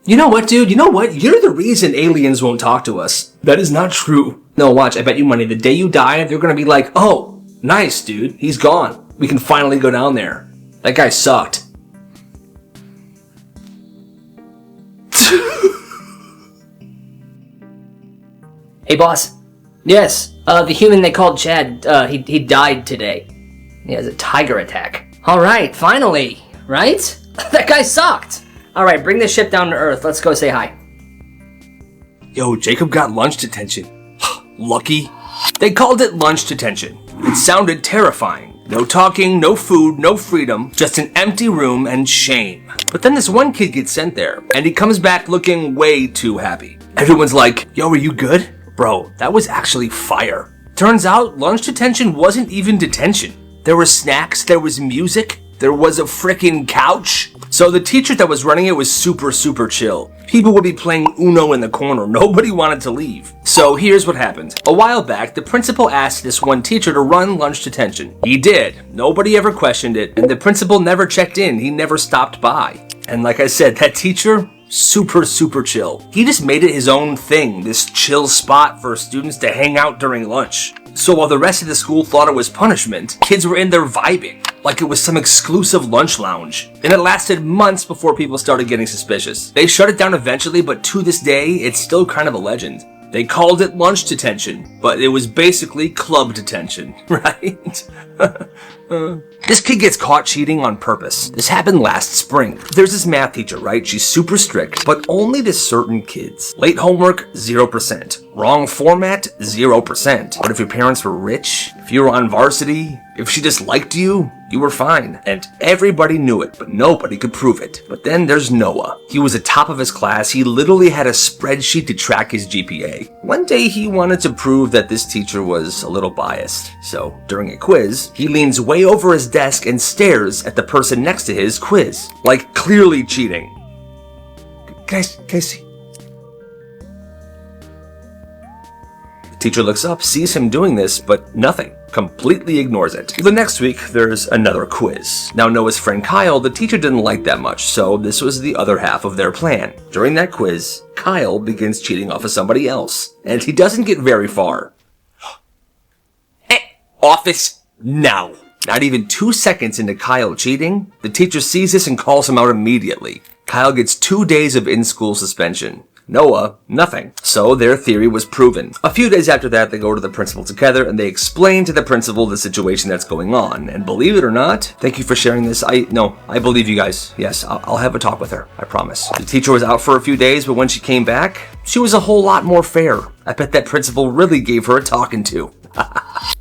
You know what, dude? You know what? You're the reason aliens won't talk to us. That is not true. No, watch. I bet you money. The day you die, they're gonna be like, oh, nice, dude. He's gone. We can finally go down there. That guy sucked. Hey, boss. Yes, the human they called Chad, he died today. He has a tiger attack. Alright, finally, right? That guy sucked. Alright, bring this ship down to Earth. Let's go say hi. Yo, Jacob got lunch detention. Lucky. They called it lunch detention. It sounded terrifying. No talking, no food, no freedom, just an empty room and shame. But then this one kid gets sent there, and he comes back looking way too happy. Everyone's like, yo, are you good? Bro, that was actually fire. Turns out, lunch detention wasn't even detention. There were snacks, there was music, there was a frickin' couch. So the teacher that was running it was super, super chill. People would be playing Uno in the corner. Nobody wanted to leave. So here's what happened. A while back, the principal asked this one teacher to run lunch detention. He did. Nobody ever questioned it, and the principal never checked in. He never stopped by. And like I said, that teacher, super, super chill. He just made it his own thing, this chill spot for students to hang out during lunch. So while the rest of the school thought it was punishment, kids were in there vibing, like it was some exclusive lunch lounge. And it lasted months before people started getting suspicious. They shut it down eventually, but to this day, it's still kind of a legend. They called it lunch detention, but it was basically club detention, right? This kid gets caught cheating on purpose. This happened last spring. There's this math teacher, right? She's super strict, but only to certain kids. Late homework, 0%. Wrong format, 0%. But if your parents were rich, if you were on varsity, if she just liked you, you were fine. And everybody knew it, but nobody could prove it. But then there's Noah. He was the top of his class. He literally had a spreadsheet to track his GPA. One day he wanted to prove that this teacher was a little biased. So during a quiz, he leans way over his desk and stares at the person next to his quiz, like clearly cheating. Can I see? The teacher looks up, sees him doing this, but nothing. completely ignores it. The next week, there's another quiz. Now, Noah's friend Kyle, the teacher didn't like that much, so this was the other half of their plan. During that quiz, Kyle begins cheating off of somebody else, and he doesn't get very far. Office now. Not even 2 seconds into Kyle cheating, the teacher sees this and calls him out immediately. Kyle gets 2 days of in-school suspension. Noah, nothing. So their theory was proven. A few days after that, they go to the principal together and they explain to the principal the situation that's going on. And believe it or not, thank you for sharing this. I believe you guys. Yes, I'll have a talk with her. I promise. The teacher was out for a few days, but when she came back, she was a whole lot more fair. I bet that principal really gave her a talking to.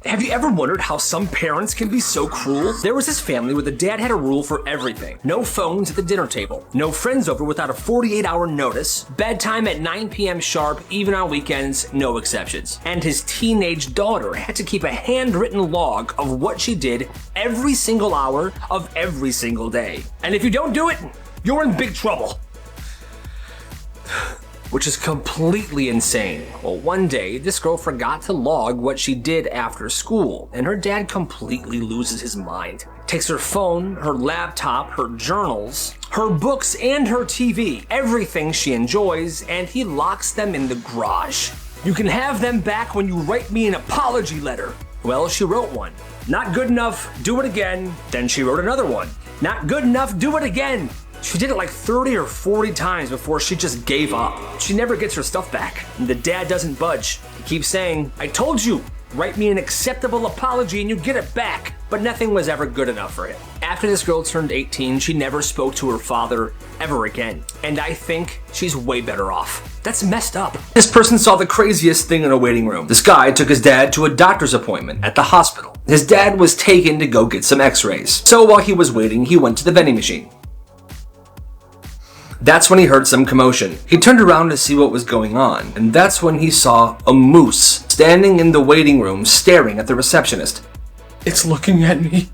Have you ever wondered how some parents can be so cruel? There was this family where the dad had a rule for everything. No phones at the dinner table. No friends over without a 48-hour notice. Bedtime at 9 p.m. sharp, even on weekends, no exceptions. And his teenage daughter had to keep a handwritten log of what she did every single hour of every single day. And if you don't do it, you're in big trouble. Which is completely insane. Well, one day, this girl forgot to log what she did after school, and her dad completely loses his mind. Takes her phone, her laptop, her journals, her books, and her TV, everything she enjoys, and he locks them in the garage. You can have them back when you write me an apology letter. Well, she wrote one. Not good enough, do it again. Then she wrote another one. Not good enough, do it again. She did it like 30 or 40 times before she just gave up. She never gets her stuff back, and the dad doesn't budge. He keeps saying, I told you, write me an acceptable apology and you get it back. But nothing was ever good enough for him. After this girl turned 18, she never spoke to her father ever again. And I think she's way better off. That's messed up. This person saw the craziest thing in a waiting room. This guy took his dad to a doctor's appointment at the hospital. His dad was taken to go get some x-rays. So while he was waiting, he went to the vending machine. That's when he heard some commotion. He turned around to see what was going on, and that's when he saw a moose standing in the waiting room staring at the receptionist. It's looking at me.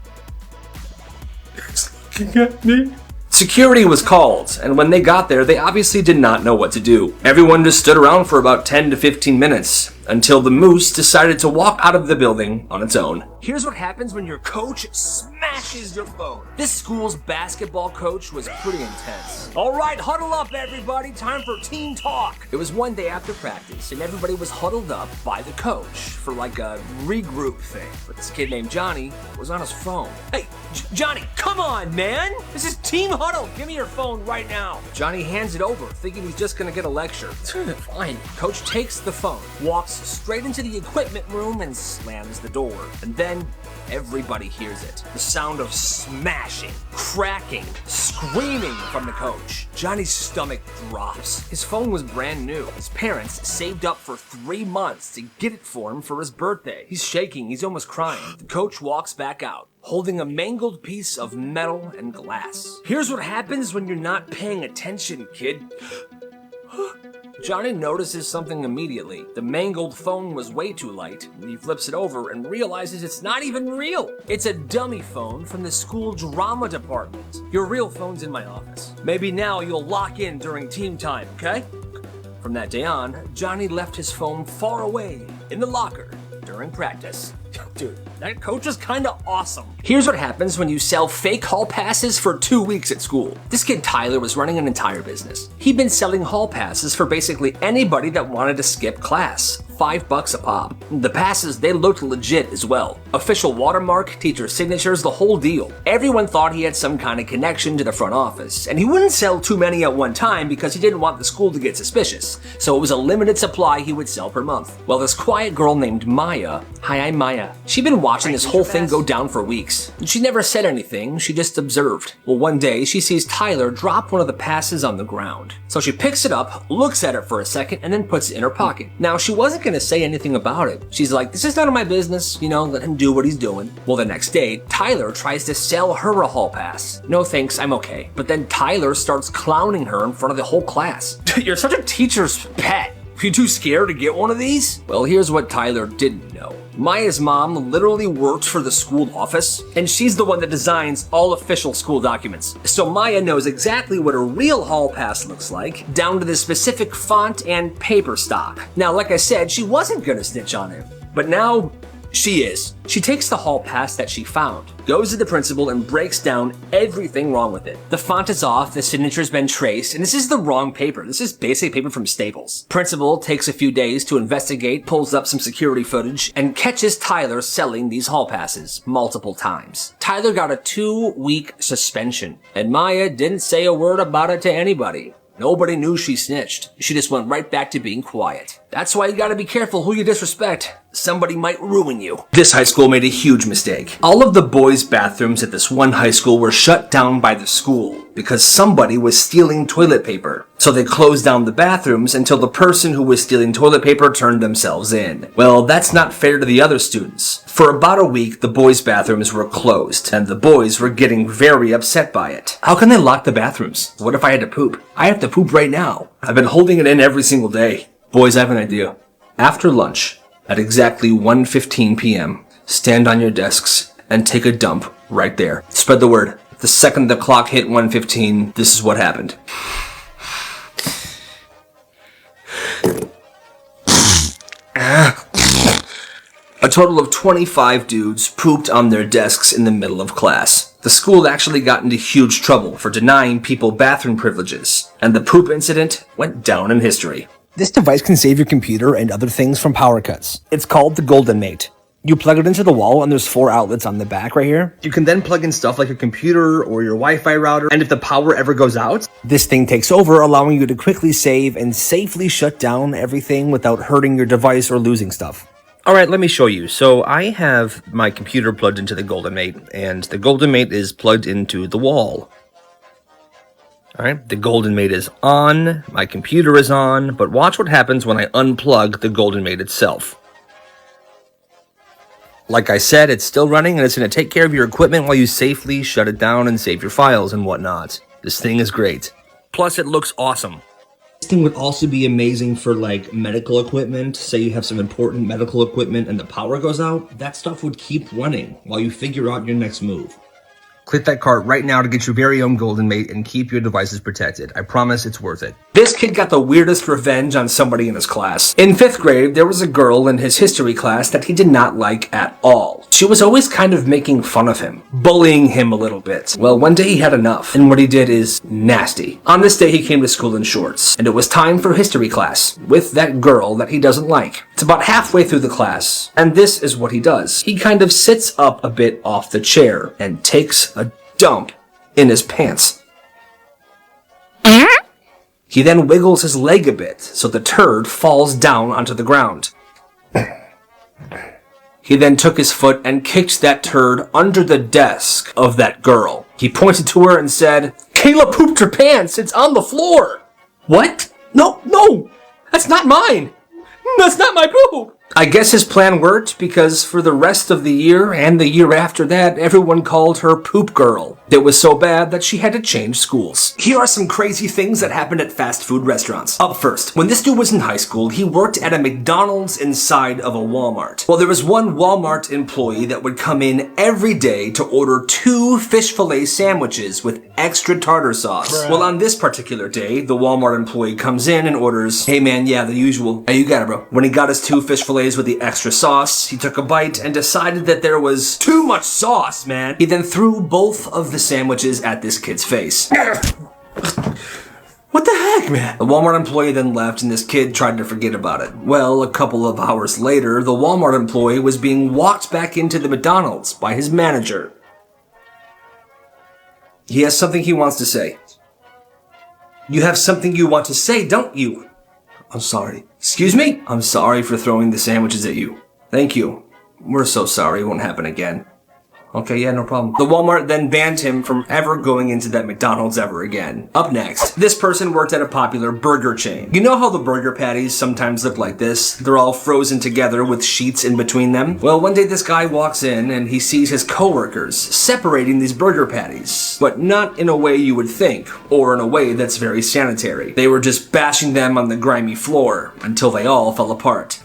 It's looking at me. Security was called, and when they got there, they obviously did not know what to do. Everyone just stood around for about 10 to 15 minutes, until the moose decided to walk out of the building on its own. Here's what happens when your coach smashes your phone. This school's basketball coach was pretty intense. All right, huddle up, everybody. Time for team talk. It was one day after practice, and everybody was huddled up by the coach for like a regroup thing. But this kid named Johnny was on his phone. Hey, Johnny, come on, man. This is team huddle. Give me your phone right now. Johnny hands it over, thinking he's just gonna get a lecture. Fine. Coach takes the phone, walks straight into the equipment room, and slams the door. And then everybody hears it. The sound of smashing, cracking, screaming from the coach. Johnny's stomach drops. His phone was brand new. His parents saved up for 3 months to get it for him for his birthday. He's shaking. He's almost crying. The coach walks back out, holding a mangled piece of metal and glass. Here's what happens when you're not paying attention, kid. Johnny notices something immediately. The mangled phone was way too light. He flips it over and realizes it's not even real. It's a dummy phone from the school drama department. Your real phone's in my office. Maybe now you'll lock in during team time, okay? From that day on, Johnny left his phone far away in the locker during practice. Dude, that coach is kinda awesome. Here's what happens when you sell fake hall passes for 2 weeks at school. This kid Tyler was running an entire business. He'd been selling hall passes for basically anybody that wanted to skip class. $5 a pop. The passes, they looked legit as well. Official watermark, teacher signatures, the whole deal. Everyone thought he had some kind of connection to the front office, and he wouldn't sell too many at one time because he didn't want the school to get suspicious. So it was a limited supply he would sell per month. Well, this quiet girl named Maya, hi, I'm Maya. She'd been watching this whole thing go down for weeks. She never said anything, she just observed. Well, one day she sees Tyler drop one of the passes on the ground. So she picks it up, looks at it for a second, and then puts it in her pocket. Now, she wasn't gonna say anything about it. She's like, this is none of my business, let him do what he's doing. Well, the next day, Tyler tries to sell her a hall pass. No thanks, I'm okay. But then Tyler starts clowning her in front of the whole class. You're such a teacher's pet. You too scared to get one of these? Well, here's what Tyler didn't know. Maya's mom literally works for the school office, and she's the one that designs all official school documents. So Maya knows exactly what a real hall pass looks like, down to the specific font and paper stock. Now, like I said, she wasn't gonna snitch on him, but now She is. She takes the hall pass that she found, goes to the principal, and breaks down everything wrong with it. The font is off, the signature's been traced, and this is the wrong paper. This is basic paper from Staples. Principal takes a few days to investigate, pulls up some security footage, and catches Tyler selling these hall passes multiple times. Tyler got a 2-week suspension, and Maya didn't say a word about it to anybody. Nobody knew she snitched. She just went right back to being quiet. That's why you gotta be careful who you disrespect. Somebody might ruin you. This high school made a huge mistake. All of the boys' bathrooms at this one high school were shut down by the school because somebody was stealing toilet paper. So they closed down the bathrooms until the person who was stealing toilet paper turned themselves in. Well, that's not fair to the other students. For about a week, the boys' bathrooms were closed, and the boys were getting very upset by it. How can they lock the bathrooms? What if I had to poop? I have to poop right now. I've been holding it in every single day. Boys, I have an idea. After lunch, at exactly 1:15 p.m., stand on your desks and take a dump right there. Spread the word. The second the clock hit 1:15, this is what happened. A total of 25 dudes pooped on their desks in the middle of class. The school actually got into huge trouble for denying people bathroom privileges, and the poop incident went down in history. This device can save your computer and other things from power cuts. It's called the Golden Mate. You plug it into the wall and there's 4 outlets on the back right here. You can then plug in stuff like your computer or your Wi-Fi router, and if the power ever goes out, this thing takes over, allowing you to quickly save and safely shut down everything without hurting your device or losing stuff. Alright, let me show you. So I have my computer plugged into the Golden Mate, and the Golden Mate is plugged into the wall. Alright, the Golden Mate is on, my computer is on, but watch what happens when I unplug the Golden Mate itself. Like I said, it's still running, and it's going to take care of your equipment while you safely shut it down and save your files and whatnot. This thing is great. Plus, it looks awesome. This thing would also be amazing for, like, medical equipment. Say you have some important medical equipment and the power goes out, that stuff would keep running while you figure out your next move. Click that cart right now to get your very own Golden Mate and keep your devices protected. I promise it's worth it. This kid got the weirdest revenge on somebody in his class. In 5th grade, there was a girl in his history class that he did not like at all. She was always kind of making fun of him, bullying him a little bit. Well, one day he had enough, and what he did is nasty. On this day, he came to school in shorts, and it was time for history class with that girl that he doesn't like. It's about halfway through the class, and this is what he does. He kind of sits up a bit off the chair and takes a dump in his pants. He then wiggles his leg a bit so the turd falls down onto the ground. He then took his foot and kicked that turd under the desk of that girl. He pointed to her and said, "Kayla pooped her pants, it's on the floor." What? No, that's not mine. That's not my poop. I guess his plan worked because for the rest of the year and the year after that, everyone called her Poop Girl. It was so bad that she had to change schools. Here are some crazy things that happened at fast food restaurants. Up first, when this dude was in high school, he worked at a McDonald's inside of a Walmart. Well, there was one Walmart employee that would come in every day to order 2 fish fillet sandwiches with extra tartar sauce. Well, on this particular day, the Walmart employee comes in and orders, "Hey man, yeah, the usual." "Hey, you got it, bro." When he got his 2 fish fillets with the extra sauce, he took a bite and decided that there was too much sauce, man. He then threw both of the sandwiches at this kid's face. What the heck, man? The Walmart employee then left and this kid tried to forget about it. Well, a couple of hours later, the Walmart employee was being walked back into the McDonald's by his manager. He has something he wants to say. You have something you want to say, don't you? I'm sorry. Excuse me? I'm sorry for throwing the sandwiches at you. Thank you. We're so sorry. It won't happen again. Okay, yeah, no problem. The Walmart then banned him from ever going into that McDonald's ever again. Up next, this person worked at a popular burger chain. You know how the burger patties sometimes look like this? They're all frozen together with sheets in between them. Well, one day this guy walks in and he sees his coworkers separating these burger patties, but not in a way you would think, or in a way that's very sanitary. They were just bashing them on the grimy floor until they all fell apart.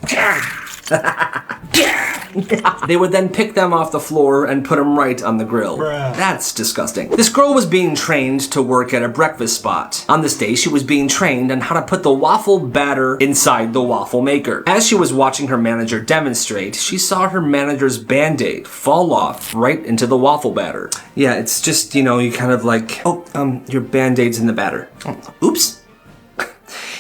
They would then pick them off the floor and put them right on the grill. That's disgusting. This girl was being trained to work at a breakfast spot. On this day, she was being trained on how to put the waffle batter inside the waffle maker. As she was watching her manager demonstrate, she saw her manager's Band-Aid fall off right into the waffle batter. Yeah, it's just, you kind of like, your Band-Aid's in the batter. Oops.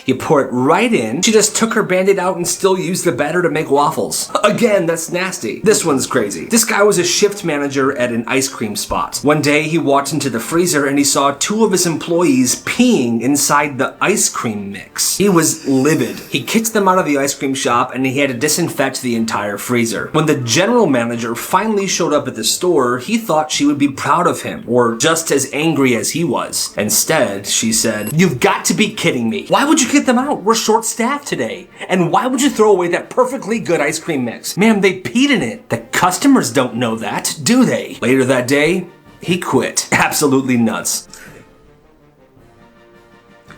You pour it right in. She just took her Band-Aid out and still used the batter to make waffles. Again, that's nasty. This one's crazy. This guy was a shift manager at an ice cream spot. One day, he walked into the freezer and he saw 2 of his employees peeing inside the ice cream mix. He was livid. He kicked them out of the ice cream shop and he had to disinfect the entire freezer. When the general manager finally showed up at the store, he thought she would be proud of him, or just as angry as he was. Instead, she said, "You've got to be kidding me. Why would you kick them out? We're short-staffed today. And why would you throw away that perfectly good ice cream mix? Ma'am, they peed in it. The customers don't know that, do they?" Later that day, he quit. Absolutely nuts.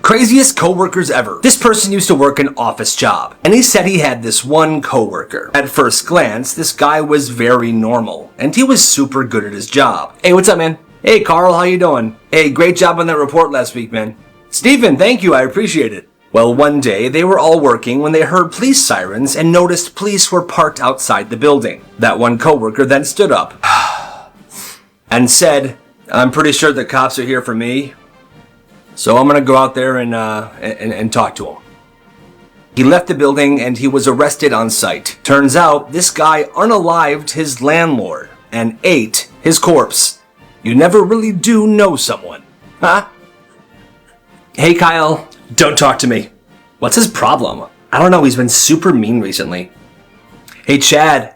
Craziest coworkers ever. This person used to work an office job, and he said he had this one coworker. At first glance, this guy was very normal, and he was super good at his job. "Hey, what's up, man? Hey, Carl, how you doing? Hey, great job on that report last week, man. Steven, thank you, I appreciate it." Well, one day, they were all working when they heard police sirens and noticed police were parked outside the building. That one coworker then stood up and said, "I'm pretty sure the cops are here for me, so I'm gonna go out there and talk to them." He left the building and he was arrested on site. Turns out, this guy unalived his landlord and ate his corpse. You never really do know someone, huh? Hey, Kyle. Don't talk to me. What's his problem? I don't know, he's been super mean recently. Hey, Chad.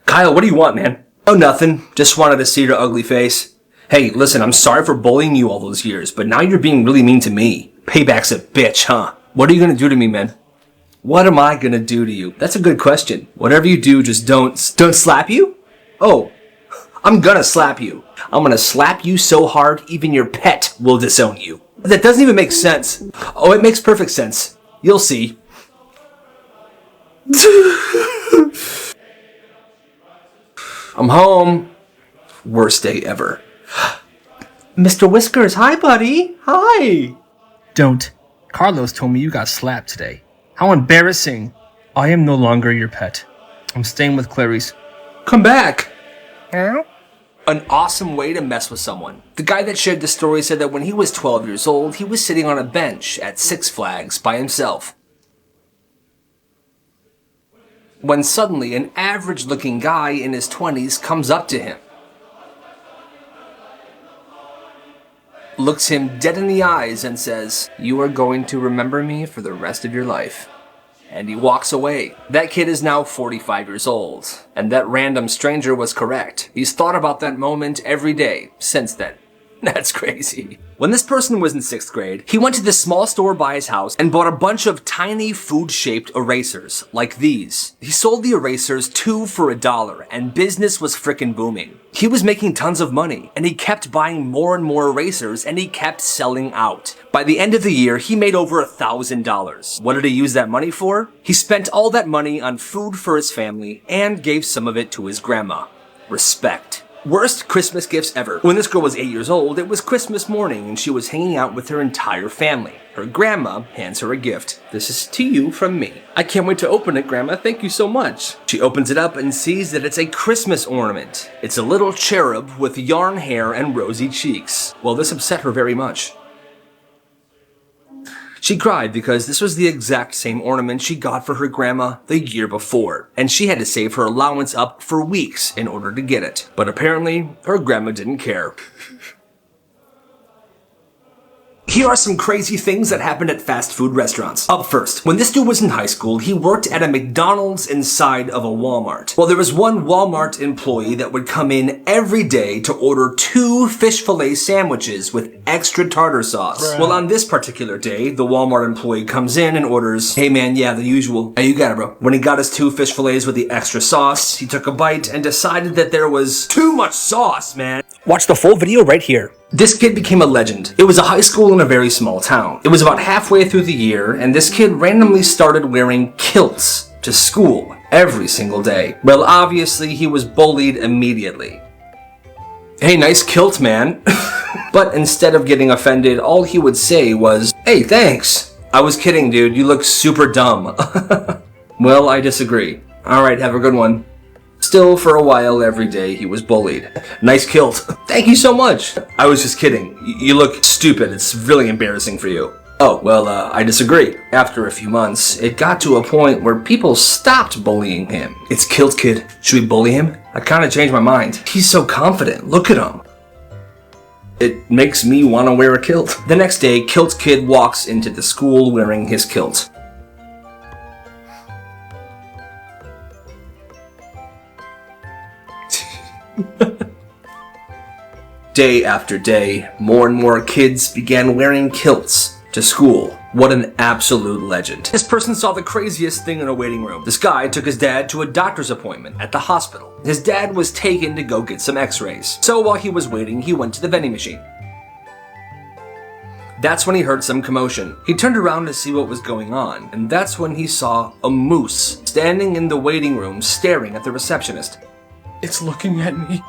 Kyle, what do you want, man? Oh, nothing. Just wanted to see your ugly face. Hey, listen, I'm sorry for bullying you all those years, but now you're being really mean to me. Payback's a bitch, huh? What are you gonna do to me, man? What am I gonna do to you? That's a good question. Whatever you do, just don't slap you? Oh, I'm gonna slap you. I'm gonna slap you so hard, even your pet will disown you. That doesn't even make sense. Oh, it makes perfect sense. You'll see. I'm home. Worst day ever. Mr. Whiskers, hi, buddy. Hi. Don't. Carlos told me you got slapped today. How embarrassing. I am no longer your pet. I'm staying with Clarice. Come back. An awesome way to mess with someone. The guy that shared the story said that when he was 12 years old, he was sitting on a bench at Six Flags by himself, when suddenly an average-looking guy in his 20s comes up to him, looks him dead in the eyes and says, "You are going to remember me for the rest of your life." And he walks away. That kid is now 45 years old, and that random stranger was correct. He's thought about that moment every day since then. That's crazy. When this person was in 6th grade, he went to this small store by his house and bought a bunch of tiny food-shaped erasers, like these. He sold the erasers 2 for $1, and business was frickin' booming. He was making tons of money, and he kept buying more and more erasers, and he kept selling out. By the end of the year, he made over $1,000. What did he use that money for? He spent all that money on food for his family, and gave some of it to his grandma. Respect. Worst Christmas gifts ever. When this girl was 8 years old, it was Christmas morning and she was hanging out with her entire family. Her grandma hands her a gift. "This is to you from me." "I can't wait to open it, Grandma. Thank you so much." She opens it up and sees that it's a Christmas ornament. It's a little cherub with yarn hair and rosy cheeks. Well, this upset her very much. She cried because this was the exact same ornament she got for her grandma the year before, and she had to save her allowance up for weeks in order to get it. But apparently, her grandma didn't care. Here are some crazy things that happened at fast food restaurants. Up first, when this dude was in high school, he worked at a McDonald's inside of a Walmart. Well, there was one Walmart employee that would come in every day to order 2 fish fillet sandwiches with extra tartar sauce. Bruh. Well, on this particular day, the Walmart employee comes in and orders, "Hey man, yeah, the usual." "Hey, you got it, bro." When he got his 2 fish fillets with the extra sauce, he took a bite and decided that there was too much sauce, man. Watch the full video right here. This kid became a legend. It was a high school in a very small town. It was about halfway through the year, and this kid randomly started wearing kilts to school. every single day. Well, obviously, he was bullied immediately. Hey, nice kilt, man. But instead of getting offended, all he would say was, hey, thanks. I was kidding, dude. You look super dumb. Well, I disagree. Alright, have a good one. Still, for a while every day, he was bullied. Nice kilt. Thank you so much. I was just kidding. You look stupid. It's really embarrassing for you. Oh, well, I disagree. After a few months, it got to a point where people stopped bullying him. It's Kilt Kid. Should we bully him? I kind of changed my mind. He's so confident. Look at him. It makes me want to wear a kilt. The next day, Kilt Kid walks into the school wearing his kilt. Day after day, more and more kids began wearing kilts to school. What an absolute legend. This person saw the craziest thing in a waiting room. This guy took his dad to a doctor's appointment at the hospital. His dad was taken to go get some x-rays. So while he was waiting, he went to the vending machine. That's when he heard some commotion. He turned around to see what was going on, and that's when he saw a moose standing in the waiting room staring at the receptionist. It's looking at me.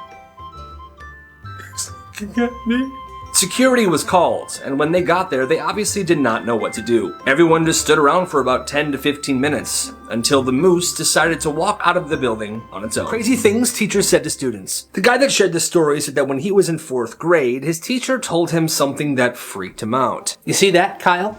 It's looking at me. Security was called, and when they got there, they obviously did not know what to do. Everyone just stood around for about 10 to 15 minutes, until the moose decided to walk out of the building on its own. Crazy things teachers said to students. The guy that shared this story said that when he was in 4th grade, his teacher told him something that freaked him out. You see that, Kyle?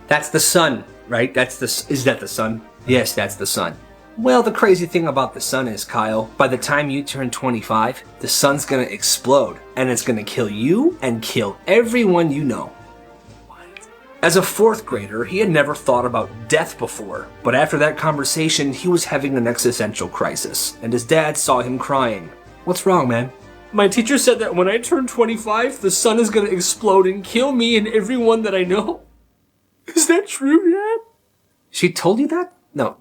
That's the sun, right? Is that the sun? Yes, that's the sun. Well, the crazy thing about the sun is, Kyle, by the time you turn 25, the sun's gonna explode, and it's gonna kill you and kill everyone you know. What? As a 4th grader, he had never thought about death before, but after that conversation, he was having an existential crisis, and his dad saw him crying. What's wrong, man? My teacher said that when I turn 25, the sun is gonna explode and kill me and everyone that I know. Is that true, Dad? She told you that? No.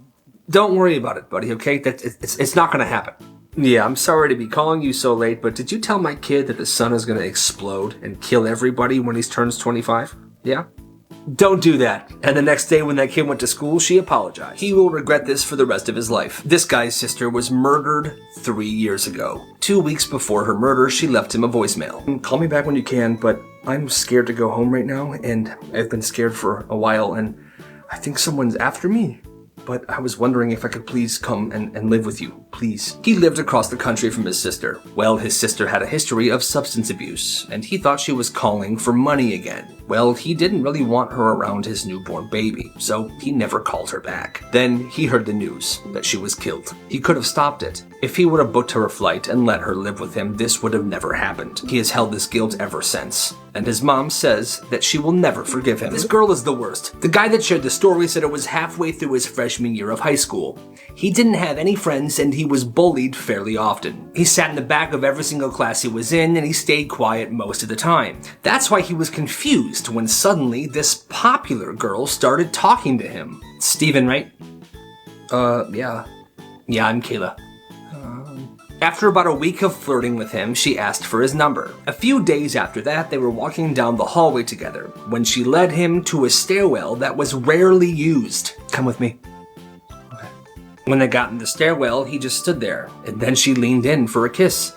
Don't worry about it, buddy, okay? It's not gonna happen. Yeah, I'm sorry to be calling you so late, but did you tell my kid that the sun is gonna explode and kill everybody when he turns 25? Yeah? Don't do that. And the next day when that kid went to school, she apologized. He will regret this for the rest of his life. This guy's sister was murdered 3 years ago. 2 weeks before her murder, she left him a voicemail. Call me back when you can, but I'm scared to go home right now, and I've been scared for a while, and I think someone's after me. But I was wondering if I could please come and live with you, please. He lived across the country from his sister. Well, his sister had a history of substance abuse, and he thought she was calling for money again. Well, he didn't really want her around his newborn baby, so he never called her back. Then he heard the news that she was killed. He could have stopped it. If he would have booked her a flight and let her live with him, this would have never happened. He has held this guilt ever since, and his mom says that she will never forgive him. This girl is the worst. The guy that shared the story said it was halfway through his freshman year of high school. He didn't have any friends and he was bullied fairly often. He sat in the back of every single class he was in and he stayed quiet most of the time. That's why he was confused when suddenly this popular girl started talking to him. Steven, right? Yeah. Yeah, I'm Kayla. After about a week of flirting with him, she asked for his number. A few days after that, they were walking down the hallway together when she led him to a stairwell that was rarely used. Come with me. Okay. When they got in the stairwell, he just stood there, and then she leaned in for a kiss.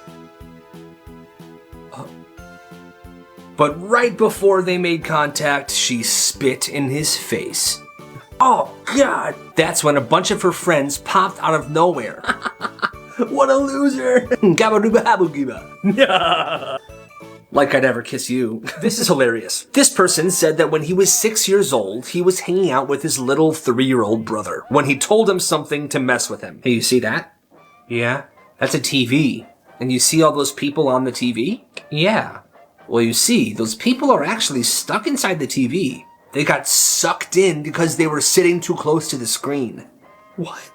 But right before they made contact, she spit in his face. Oh, God! That's when a bunch of her friends popped out of nowhere. What a loser! Like I'd ever kiss you. This is hilarious. This person said that when he was 6 years old, he was hanging out with his little 3-year-old brother when he told him something to mess with him. Hey, you see that? Yeah? That's a TV. And you see all those people on the TV? Yeah. Well, you see, those people are actually stuck inside the TV. They got sucked in because they were sitting too close to the screen. What?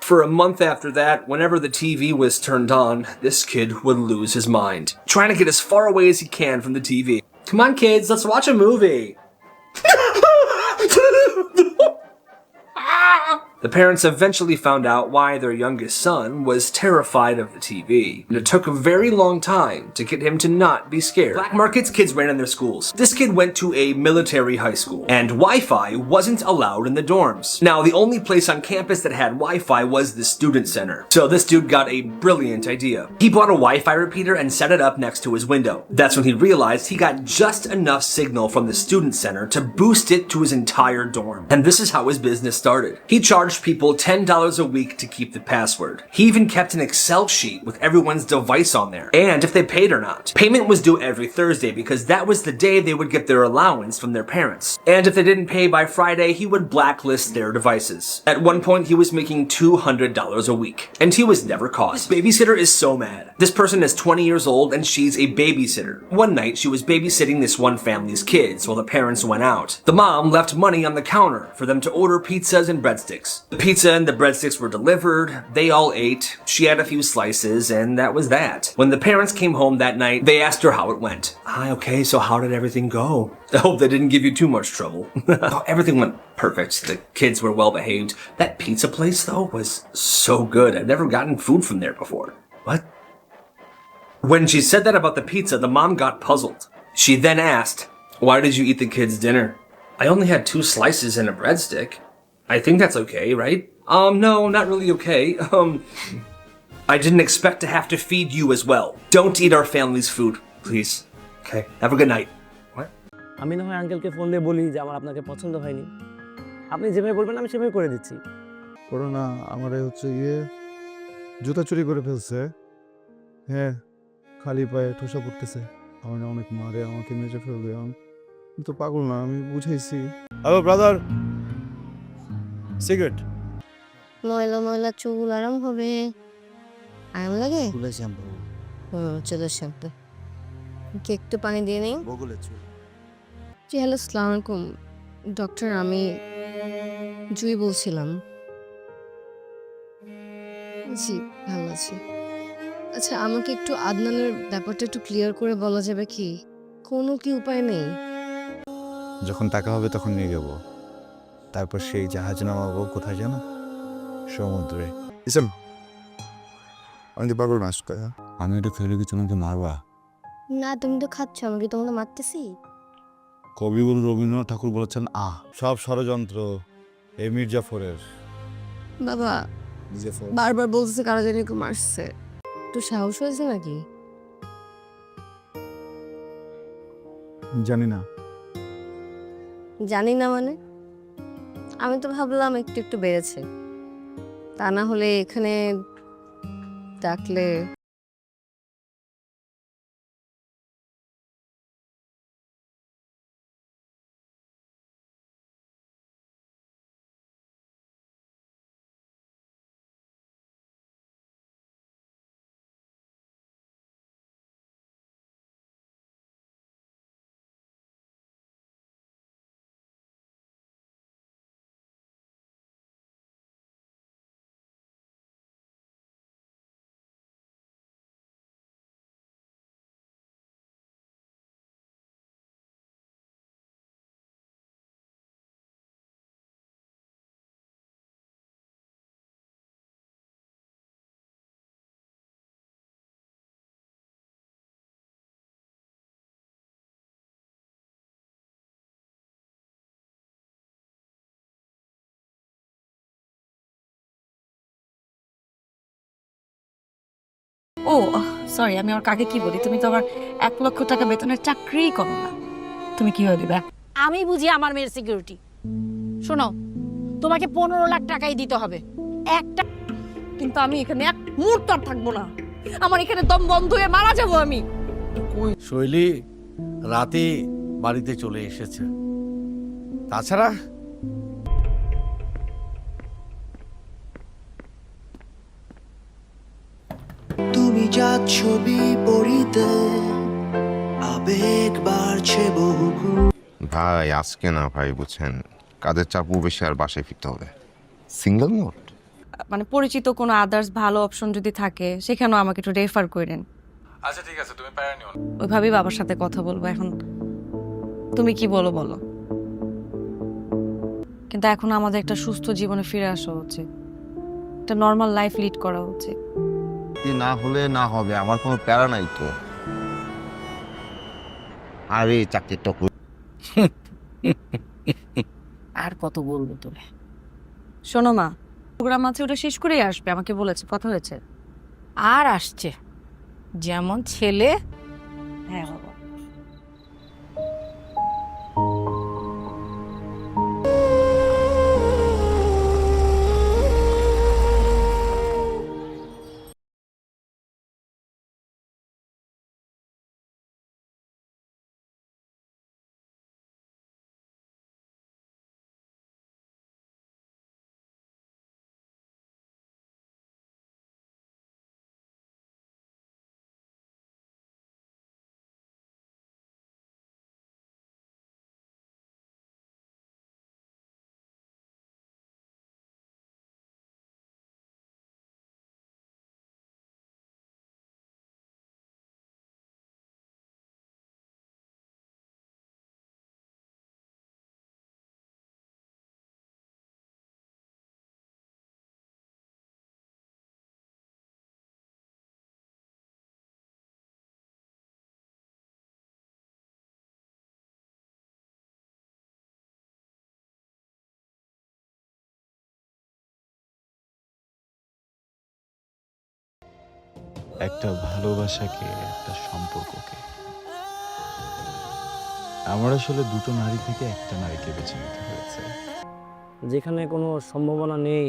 For a month after that, whenever the TV was turned on, this kid would lose his mind, trying to get as far away as he can from the TV. Come on, kids, let's watch a movie. The parents eventually found out why their youngest son was terrified of the TV, and it took a very long time to get him to not be scared. Black markets kids ran in their schools. This kid went to a military high school, and Wi-Fi wasn't allowed in the dorms. Now, the only place on campus that had Wi-Fi was the student center. So this dude got a brilliant idea. He bought a Wi-Fi repeater and set it up next to his window. That's when he realized he got just enough signal from the student center to boost it to his entire dorm. And this is how his business started. He charged people $10 a week to keep the password. He even kept an Excel sheet with everyone's device on there, and if they paid or not. Payment was due every Thursday because that was the day they would get their allowance from their parents. And if they didn't pay by Friday, he would blacklist their devices. At one point, he was making $200 a week, and he was never caught. This babysitter is so mad. This person is 20 years old, and she's a babysitter. One night, she was babysitting this one family's kids while the parents went out. The mom left money on the counter for them to order pizzas and breadsticks. The pizza and the breadsticks were delivered, they all ate, she had a few slices, and that was that. When the parents came home that night, they asked her how it went. Okay, so how did everything go? I hope they didn't give you too much trouble. Oh, everything went perfect. The kids were well behaved. That pizza place, though, was so good. I've never gotten food from there before. What? When she said that about the pizza, the mom got puzzled. She then asked, "Why did you eat the kids' dinner?" "I only had 2 slices and a breadstick. I think that's okay, right?" No, not really okay. I didn't expect to have to feed you as well. Don't eat our family's food, please. Okay, have a good night. What? আমি না হয় আঙ্কেলকে phone দিয়ে বলি যে আমার আপনাকে পছন্দ হয়নি, আপনি যেভাবে বলবেন আমি সেভাবে করে দিচ্ছি। করো না, আমারে হচ্ছে গিয়ে জুতা চুরি করে ফেলছে। হ্যাঁ, খালি পায়ে ঠোসা পড়তেছে, আমার অনেক মারে, আমাকে মেরে ফেলবে। আমি তো পাগল না, আমি বুঝাইছি। Hello brother, cigarette. ময়লা ময়লা চুল আরাম হবে, আরাম লাগে। চুলের শ্যাম্পু। চুলের শ্যাম্পু। কি একটু পানি দিয়ে নেই? বগলের চুল। জি হ্যালো, আসসালামু আলাইকুম ডক্টর, আমি জুই বলছিলাম। জি ভালো আছি। আচ্ছা, আমাকে একটু আদনানের ব্যাপারটা একটু ক্লিয়ার করে বলা যাবে কি? কোনো কি উপায় নেই? যখন টাকা হবে তখন নিয়ে যাব, তারপর সেই জাহাজ নামাবো কোথায় জানো? সমুদ্রে। ইসম, আমি তো পাগল না, আমি এটা খেলে কি তোমাকে মারবা? না, তুমি তো খাচ্ছ, আমি কি তোমাকে মারতেছি? কবিগুরু রবীন্দ্রনাথ ঠাকুর বলেছেন, সব ষড়যন্ত্র এই মির্জাফরের। বাবা বারবার বলতেছে কারা জানি কেউ মারছে, একটু সাহস হয়েছে নাকি? জানি না। জানি না মানে? আমি তো ভাবলাম একটু একটু বেড়েছে, তা না হলে এখানে ডাকলে। ও সরি, আমি আমার কাকে কি বলি? তুমি তো আমার 1 লক্ষ টাকা বেতনের চাকরিই করো না, তুমি কি হয়ে দিবা? আমি বুঝি আমার মেয়ের সিকিউরিটি। শোনো, তোমাকে 15 লাখ টাকাই দিতে হবে একটা, কিন্তু আমি এখানে 1 মুহূর্ত আর থাকবো না, আমার এখানে দম বন্ধ হয়ে মারা যাবো আমি। শৈলী রাতে বাড়িতে চলে এসেছে, তাছাড়া তুমি যাচ্ছ বিপরীতে, আবেগ বাড়ছে বহু। ভাই আজকে না ভাই, বুঝছেন কাজের চাপও বেশি, আর বাসায় ফিরতে হবে। সিঙ্গেল মোড মানে পরিচিত কোনো আদার্স ভালো অপশন যদি থাকে সেখানেও আমাকে একটু রেফার করেন। আচ্ছা ঠিক আছে, তুমি প্যারা নিও না। ওইভাবেই বাবার সাথে কথা বলবো। এখন তুমি কি বলো? কিন্তু এখন আমাদের একটা সুস্থ জীবনে ফিরে আসা উচিত, একটা নর্মাল লাইফ লিড করা উচিত। না হলে না হবে, আমার কোনো প্যারা নাই তো। আরে চাকরিটা আর কত বলবো তোরে? শোনো মা, প্রোগ্রাম আছে, ওটা শেষ করেই আসবে, আমাকে বলেছে, কথা হয়েছে। আর আসছে যেমন ছেলে। হ্যাঁ বাবা। একটা ভালোবাসাকে, একটা সম্পর্ককে, আমার আসলে দুটো নারী থেকে একটা নারীকে বেছে নিতে হয়েছে। যেখানে কোনো সম্ভাবনা নেই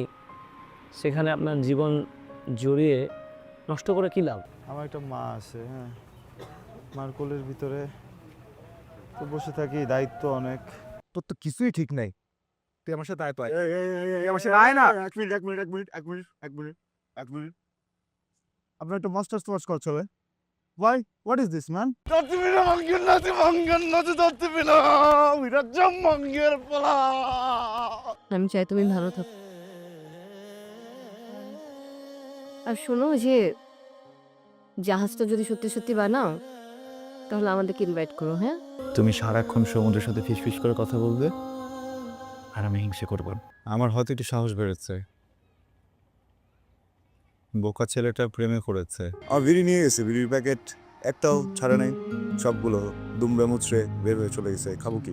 সেখানে আপনার জীবন জড়িয়ে নষ্ট করে কী লাভ? আমার একটা মা আছে, হ্যাঁ, মার কোলের ভিতরে তো বসে থাকি, দায়িত্ব অনেক। তোর তো কিছুই ঠিক নাই, তুই আমার সাথে আয়, তো আমার সাথে আয় না। এক মিনিট, আপনার একটা মাস্টার্স কোর্স করতে হবে। Why? What is this, man? আমি চাই তুমি ভালো থাকো। আর শোনো, যে জাহাজটা যদি সত্যি সত্যি বানাও তাহলে আমাদেরকে ইনভাইট করো, হ্যাঁ? তুমি সারাক্ষণ সমুদ্রের সাথে ফিসফিস করে কথা বলবে আর আমি হিংসে করব। আমার হয়তো একটু সাহস বেড়েছে, বোকা ছেলেটা প্রেমে পড়েছে। আর বিড়ি নিয়ে গেছে, বিড়ির প্যাকেট একটাও ছাড়ে নাই, সবগুলো দুমড়ে মুচড়ে বের হয়ে চলে গেছে। খাবো কি?